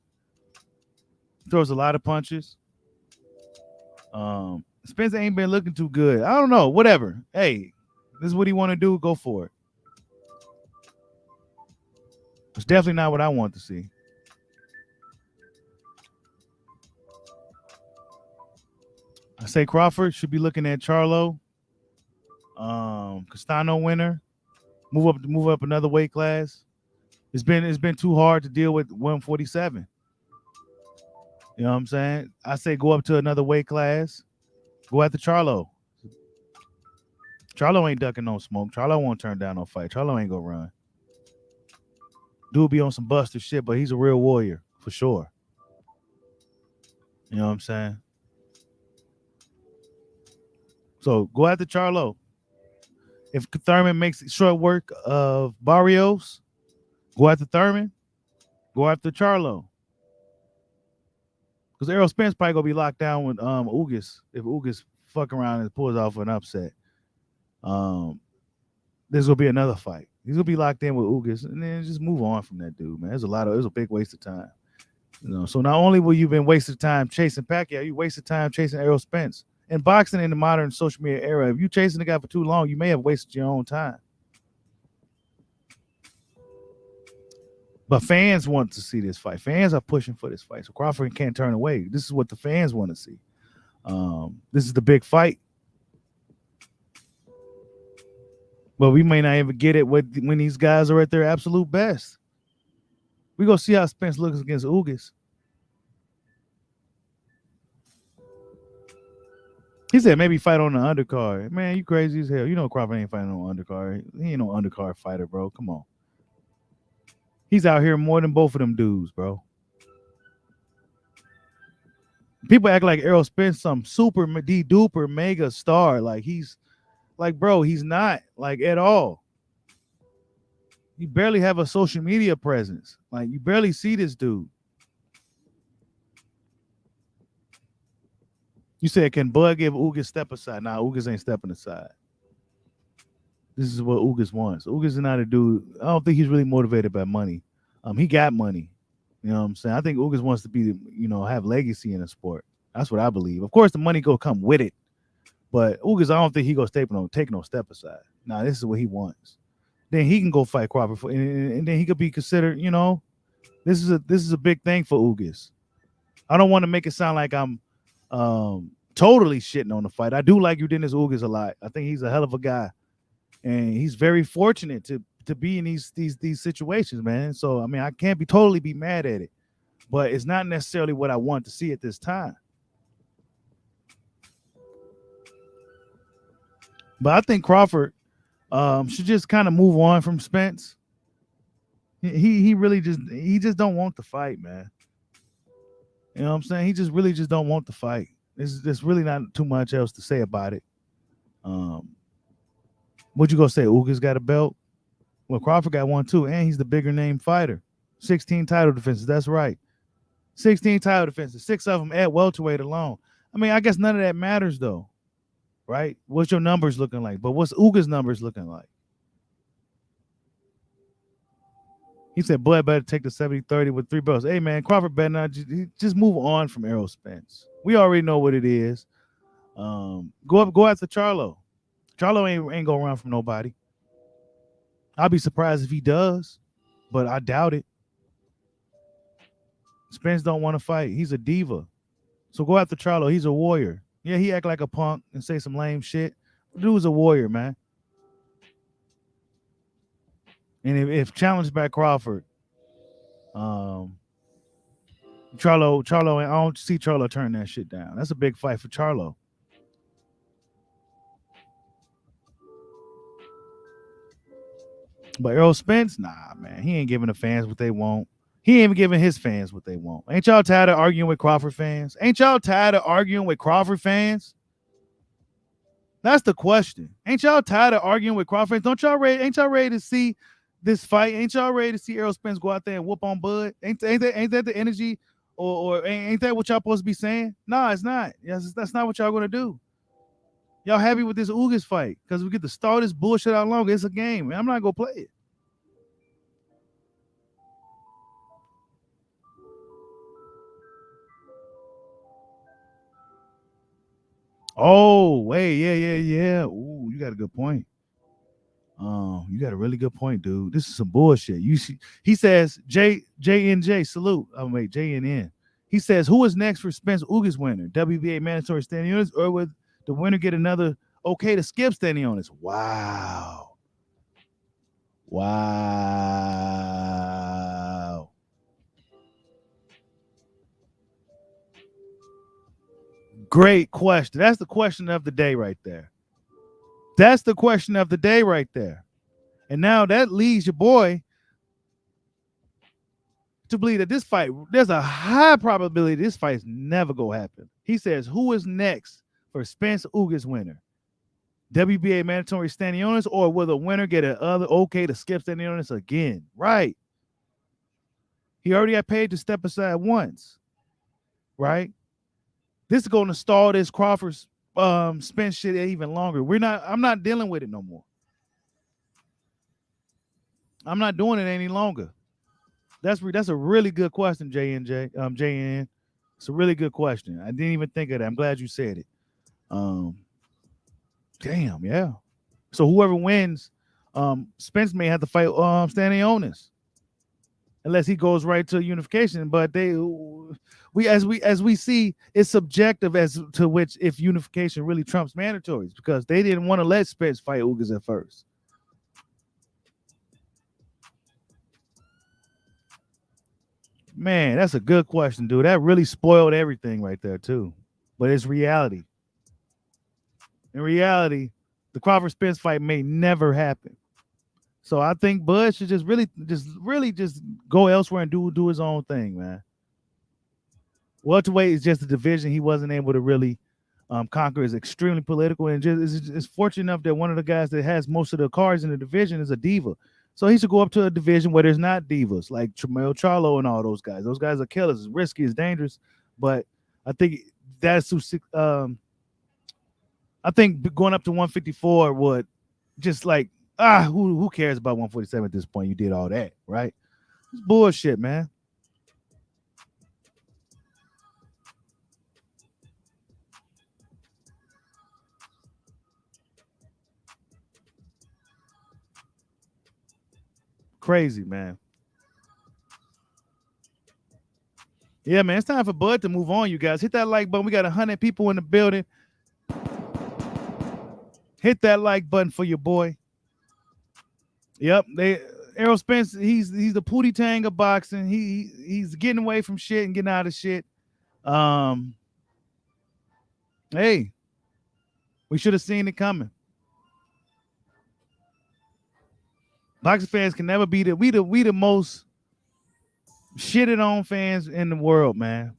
A: Throws a lot of punches. Spence ain't been looking too good. I don't know. Whatever. Hey, this is what he want to do. Go for it. It's definitely not what I want to see. I say Crawford should be looking at Charlo. Castano winner. Move up another weight class. It's been too hard to deal with 147. You know what I'm saying? I say go up to another weight class. Go after Charlo. Charlo ain't ducking no smoke. Charlo won't turn down no fight. Charlo ain't gonna run. Dude be on some buster shit, but he's a real warrior for sure. You know what I'm saying? So go after Charlo. If Thurman makes short work of Barrios, go after Thurman. Go after Charlo. Because Errol Spence probably gonna be locked down with Ugas if Ugas fuck around and pulls off an upset. There's gonna be another fight. He's gonna be locked in with Ugas, and then just move on from that dude, man. It was a big waste of time. You know, so not only will you been wasting time chasing Pacquiao, you wasted time chasing Errol Spence. And boxing in the modern social media era, if you chasing the guy for too long, you may have wasted your own time. But fans want to see this fight. Fans are pushing for this fight. So Crawford can't turn away. This is what the fans want to see. This is the big fight. But we may not even get it when these guys are at their absolute best. We're going to see how Spence looks against Ugas. He said maybe fight on the undercard. Man, you crazy as hell. You know Crawford ain't fighting on undercard. He ain't no undercard fighter, bro. Come on. He's out here more than both of them dudes, bro. People act like Errol Spence some super duper mega star. Like he's like, bro, he's not like at all. You barely have a social media presence. Like you barely see this dude. You said, can Bud give Ugas step aside? Nah, Ugas ain't stepping aside. This is what Ugas wants. Ugas is not a dude. I don't think he's really motivated by money. He got money. You know what I'm saying? I think Ugas wants to be, have legacy in the sport. That's what I believe. Of course, the money go come with it. But Ugas, I don't think he goes take no step aside. Nah, this is what he wants. Then he can go fight Crawford, and then he could be considered. This is a big thing for Ugas. I don't want to make it sound like I'm totally shitting on the fight. I do like Udenis Ugas a lot. I think he's a hell of a guy, and he's very fortunate to be in these situations, man. So I mean, I can't totally be mad at it, but it's not necessarily what I want to see at this time. But I think Crawford should just kind of move on from Spence. He really just don't want the fight, man. You know what I'm saying? He just really just don't want the fight. There's really not too much else to say about it. What you gonna say? Ugas got a belt? Well, Crawford got one too, and he's the bigger name fighter. 16 title defenses. That's right. 16 title defenses. 6 of them at welterweight alone. I mean, I guess none of that matters though, right? What's your numbers looking like? But what's Ugas' numbers looking like? He said, Bud better take the 70-30 with 3 belts. Hey, man, Crawford better not just move on from Errol Spence. We already know what it is. Go after Charlo. Charlo ain't going to run from nobody. I'll be surprised if he does, but I doubt it. Spence don't want to fight. He's a diva. So go after Charlo. He's a warrior. Yeah, he act like a punk and say some lame shit. The dude's a warrior, man. And if challenged by Crawford, Charlo, I don't see Charlo turn that shit down. That's a big fight for Charlo. But Errol Spence, nah, man, he ain't giving the fans what they want. He ain't even giving his fans what they want. Ain't y'all tired of arguing with Crawford fans? Ain't y'all tired of arguing with Crawford fans? That's the question. Ain't y'all tired of arguing with Crawford fans? Ain't y'all ready to see this fight? Ain't y'all ready to see Errol Spence go out there and whoop on Bud? Ain't that the energy, or ain't that what y'all supposed to be saying? Nah, it's not. Yes, that's not what y'all gonna do. Y'all happy with this Ugas fight because we get to start this bullshit out longer. It's a game, man. I'm not gonna play it. Oh, wait, yeah. Ooh, you got a good point. You got a really good point, dude. This is some bullshit. You see, he says JNJ salute. Oh wait, JNN. He says, who is next for Spence Ugas winner? WBA mandatory standing units, or would the winner get another okay to skip standing units? Wow. Great question. That's the question of the day right there. That's the question of the day right there. And now that leads your boy to believe that this fight, there's a high probability this fight is never gonna happen. He says, who is next for Spence Ugas winner? WBA mandatory standing units, or will the winner get another okay to skip standing units again? Right. He already got paid to step aside once. Right. This is going to stall this Crawford's Spence shit even longer. I'm not dealing with it no more. I'm not doing it any longer. That's a really good question, JN. It's a really good question. I didn't even think of that. I'm glad you said it. Damn, yeah. So whoever wins, Spence may have to fight standing onus, unless he goes right to unification. But as we see, it's subjective as to which if unification really trumps mandatories, because they didn't want to let Spence fight Ugas at first. Man, that's a good question, dude. That really spoiled everything right there too. But it's reality. In reality, the Crawford Spence fight may never happen. So I think Bud should just really go elsewhere and do his own thing, man. Welterweight is just a division he wasn't able to really conquer. Is extremely political and just is fortunate enough that one of the guys that has most of the cards in the division is a diva. So he should go up to a division where there's not divas like Tremel Charlo and all those guys. Those guys are killers. It's risky, it's dangerous, but I think that's I think going up to 154 would just like who cares about 147 at this point? You did all that, right? It's bullshit, man. Crazy, man. Yeah, man. It's time for Bud to move on, you guys. Hit that like button. We got 100 people in the building. Hit that like button for your boy. Yep, Errol Spence. He's the Pootie Tang of boxing. He's getting away from shit and getting out of shit. Hey, we should have seen it coming. Boxing fans can never be we the most shitted on fans in the world, man.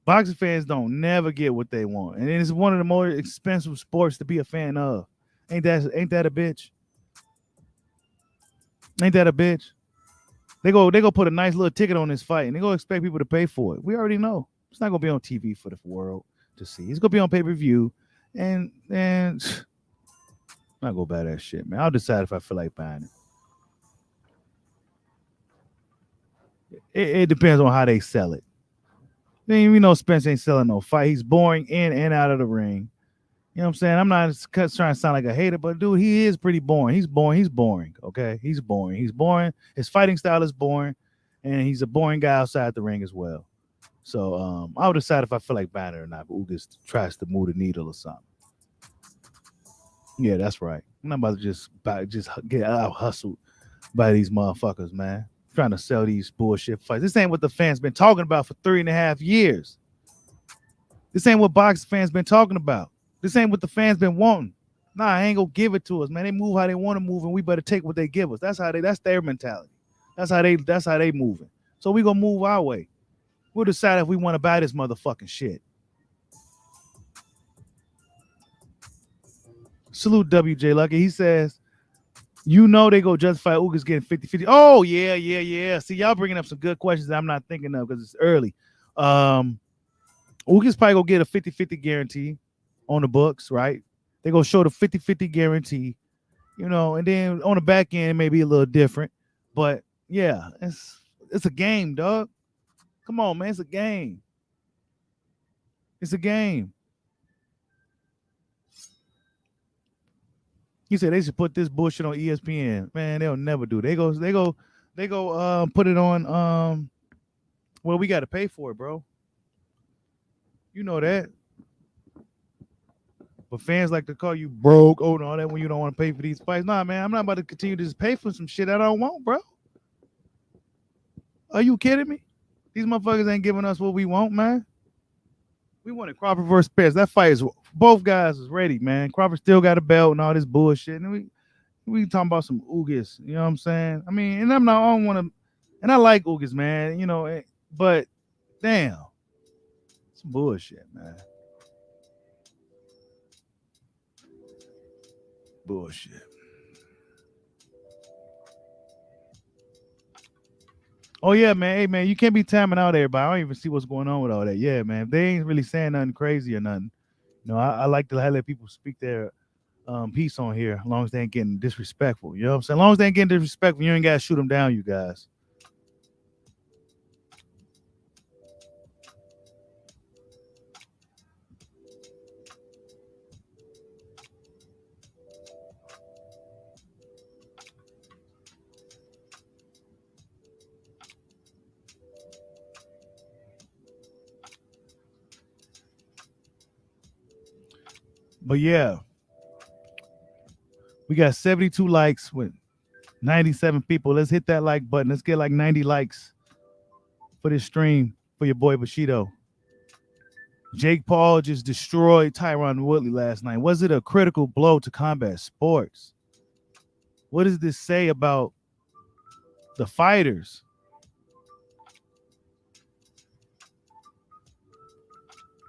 A: Boxing fans don't never get what they want, and it's one of the more expensive sports to be a fan of. Ain't that a bitch? Ain't that a bitch? They go put a nice little ticket on this fight, and they go expect people to pay for it. We already know it's not gonna be on TV for the world to see. It's gonna be on pay-per-view, and I'm not gonna buy that shit, man. I'll decide if I feel like buying it. It depends on how they sell it. I mean, we know Spence ain't selling no fight. He's boring in and out of the ring. You know what I'm saying? I'm not trying to sound like a hater, but dude, he is pretty boring. He's boring. Okay, he's boring. His fighting style is boring, and he's a boring guy outside the ring as well. So I'll decide if I feel like buying it or not. But Ugas tries to move the needle or something. Yeah, that's right. I'm not about to just get out hustled by these motherfuckers, man. Trying to sell these bullshit fights. This ain't what the fans been talking about for 3.5 years. This ain't what boxing fans been talking about. This ain't what the fans been wanting. Nah, I ain't gonna give it to us, man. They move how they want to move, and we better take what they give us. That's their mentality. That's how they moving. So we gonna move our way. We'll decide if we want to buy this motherfucking shit. Salute WJ Lucky. He says, you know they go justify Ugas getting 50-50. Oh, yeah. See, y'all bringing up some good questions that I'm not thinking of because it's early. Ugas probably gonna get a 50-50 guarantee on the books, right? They gonna show the 50-50 guarantee, you know, and then on the back end it may be a little different. But yeah, it's a game, dog. Come on, man. It's a game. It's a game. He said they should put this bullshit on ESPN. Man, they'll never do. They go put it on well, we gotta pay for it, bro. You know that. But fans like to call you broke, and all that when you don't want to pay for these fights. Nah, man, I'm not about to continue to just pay for some shit I don't want, bro. Are you kidding me? These motherfuckers ain't giving us what we want, man. We wanted Crawford versus Spence. That fight is both guys is ready, man. Crawford still got a belt and all this bullshit. And we talking about some Ugas. You know what I'm saying? I mean, and I don't want to, and I like Ugas, man. You know, but damn, it's bullshit, man. Bullshit. Oh yeah, man. Hey man, you can't be timing out everybody. I don't even see what's going on with all that. Yeah, man. They ain't really saying nothing crazy or nothing. You know, I like to let people speak their piece on here, as long as they ain't getting disrespectful. You know what I'm saying? As long as they ain't getting disrespectful, you ain't gotta shoot them down, you guys. But yeah, we got 72 likes with 97 people. Let's hit that like button. Let's get like 90 likes for this stream for your boy Bushido. Jake Paul just destroyed Tyron Woodley last night. Was it a critical blow to combat sports? What does this say about the fighters?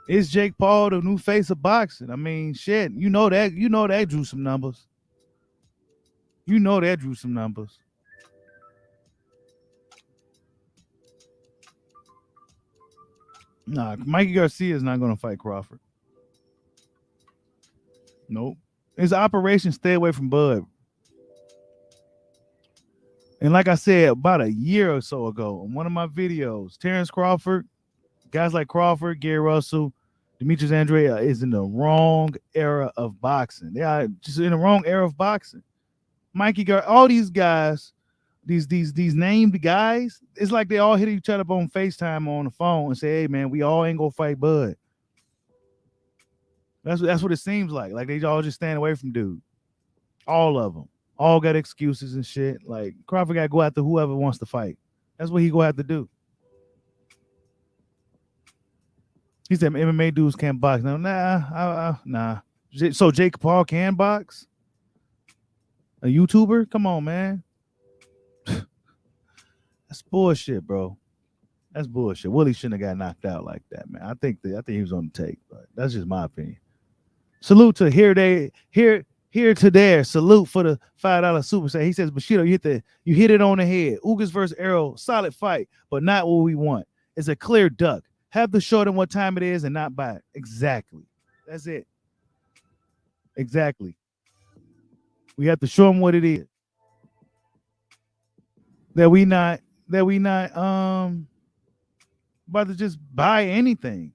A: Is Jake Paul the new face of boxing? I mean, shit, you know that drew some numbers. You know that drew some numbers. Nah, Mikey Garcia is not going to fight Crawford. Nope. It's Operation Stay Away from Bud. And like I said, about a year or so ago, in one of my videos, Terrence Crawford, guys like Crawford, Gary Russell, Demetrius Andrea is in the wrong era of boxing. They are just in the wrong era of boxing. Mikey Gar, all these guys, these named guys, it's like they all hit each other up on FaceTime on the phone and say, "Hey man, we all ain't gonna fight Bud." That's what it seems like. Like they all just stand away from dude. All of them. All got excuses and shit. Like Crawford got to go after whoever wants to fight. That's what he gonna have to do. He said MMA dudes can't box. No, nah. So Jake Paul can box? A YouTuber? Come on, man. That's bullshit, bro. That's bullshit. Willie shouldn't have got knocked out like that, man. I think he was on the take, but that's just my opinion. Salute to here to there. Salute for the $5 super set. He says, Bushido, you hit it on the head. Ugas versus Arrow, solid fight, but not what we want. It's a clear duck. Have to show them what time it is and not buy it. Exactly. That's it. Exactly. We have to show them what it is. That we not about to just buy anything.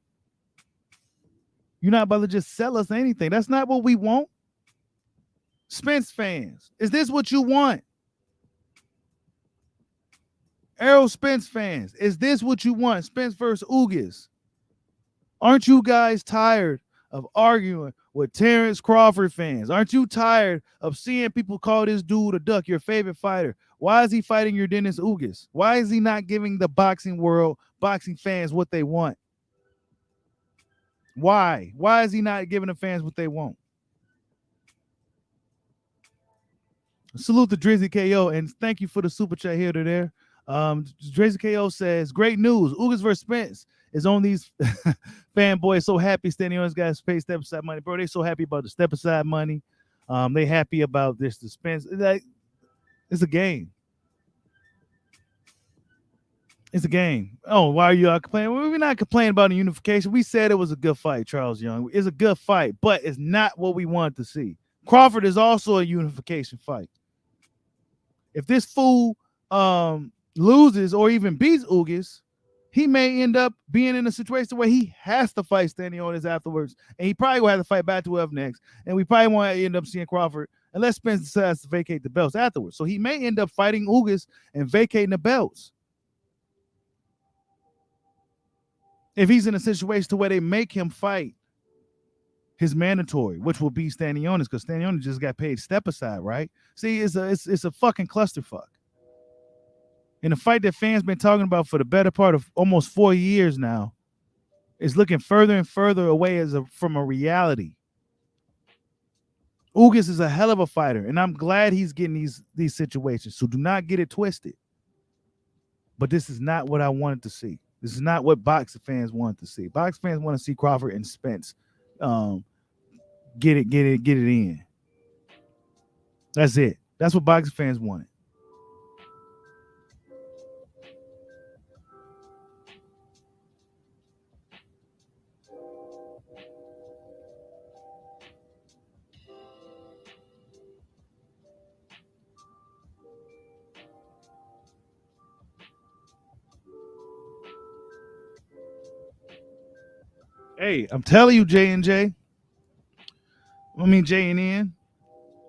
A: You're not about to just sell us anything. That's not what we want. Spence fans, is this what you want? Errol Spence fans, is this what you want? Spence versus Ugas. Aren't you guys tired of arguing with Terrence Crawford fans? Aren't you tired of seeing people call this dude a duck, your favorite fighter? Why is he fighting your Dennis Ugas? Why is he not giving the boxing world, boxing fans what they want? Why? Why is he not giving the fans what they want? Salute to Drizzy KO, and thank you for the super chat here to there. Drizzy KO says, great news. Ugas versus Spence is on these fanboys so happy standing on this guy's pay step aside money. Bro, they so happy about the step aside money. They happy about this, the Spence. It's a game. It's a game. Oh, why are you all complaining? Well, we're not complaining about the unification. We said it was a good fight, Charles Young. It's a good fight, but it's not what we wanted to see. Crawford is also a unification fight. If this fool loses or even beats Ugas, he may end up being in a situation where he has to fight Stanionis afterwards, and he probably will have to fight back to whoever next. And we probably won't end up seeing Crawford unless Spence decides to vacate the belts afterwards. So he may end up fighting Ugas and vacating the belts. If he's in a situation to where they make him fight his mandatory, which will be Stanionis, because Stanionis just got paid step aside, right? See, it's a fucking clusterfuck. In a fight that fans been talking about for the better part of almost 4 years now, is looking further and further away from a reality. Ugas is a hell of a fighter, and I'm glad he's getting these situations. So do not get it twisted. But this is not what I wanted to see. This is not what boxing fans want to see. Boxing fans want to see Crawford and Spence get it in. That's it. That's what boxing fans wanted. Hey, I'm telling you, J&J. I mean, J&N.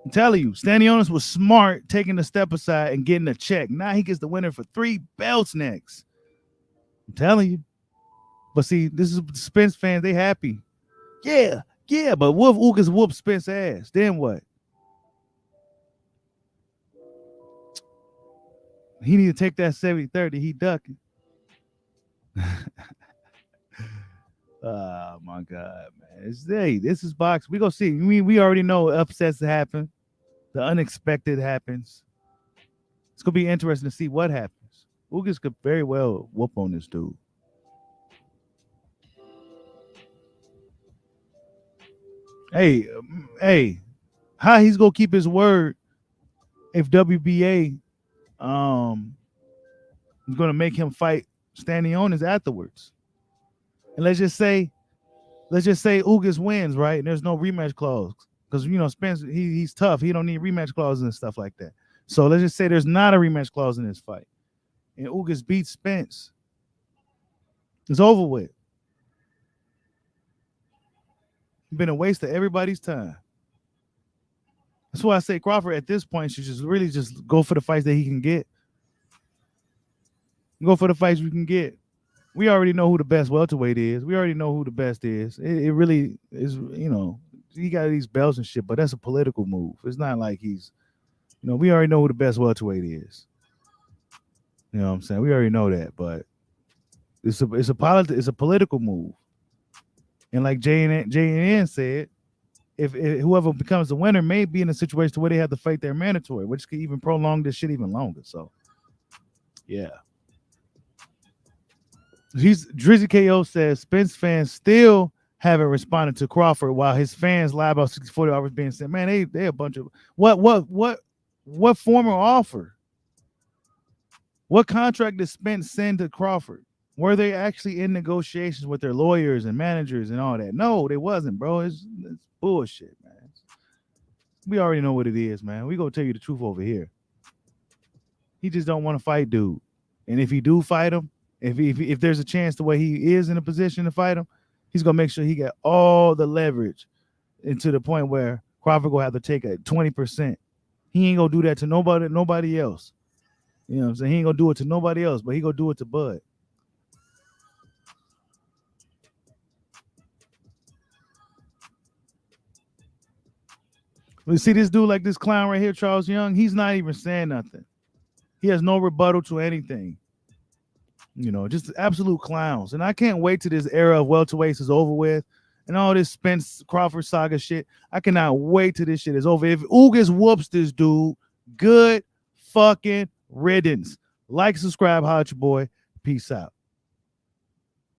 A: I'm telling you, Stanionis was smart taking the step aside and getting a check. Now he gets the winner for 3 belts next. I'm telling you. But see, this is Spence fans. They happy. Yeah. But what if Ugas whooped Spence ass? Then what? He need to take that 70-30. He ducking. Oh my God, man! This is boxing. We gonna see. We already know upsets happen. The unexpected happens. It's gonna be interesting to see what happens. Ugas could very well whoop on this dude. Hey, how he's gonna keep his word if WBA is gonna make him fight standing on his afterwards? And let's just say Ugas wins, right? And there's no rematch clause because Spence he's tough. He don't need rematch clauses and stuff like that. So let's just say there's not a rematch clause in this fight, and Ugas beats Spence. It's over with. It's been a waste of everybody's time. That's why I say Crawford at this point should just really just go for the fights that he can get. Go for the fights we can get. We already know who the best welterweight is. We already know who the best is. It really is, he got these belts and shit, but that's a political move. It's not like we already know who the best welterweight is. You know what I'm saying? We already know that, but it's a political move. And like J&N said, if whoever becomes the winner may be in a situation where they have to fight their mandatory, which could even prolong this shit even longer. So, yeah. Drizzy KO says Spence fans still haven't responded to Crawford while his fans lie about 60-40 hours being sent. Man, they a bunch of what former offer? What contract did Spence send to Crawford? Were they actually in negotiations with their lawyers and managers and all that? No, they wasn't, bro. It's bullshit, man. We already know what it is, man. We gonna tell you the truth over here. He just don't want to fight dude. And if he do fight him, if there's a chance the way he is in a position to fight him, he's gonna make sure he got all the leverage, and to the point where Crawford gonna have to take a 20%. He ain't gonna do that to nobody else. You know what I'm saying? He ain't gonna do it to nobody else, but he gonna do it to Bud. We see this dude like this clown right here, Charles Young. He's not even saying nothing. He has no rebuttal to anything. Just absolute clowns. And I can't wait till this era of welterweights is over with and all this Spence Crawford saga shit. I cannot wait till this shit is over. If Ugas whoops this dude, good fucking riddance. Like, subscribe, holla at your boy. Peace out.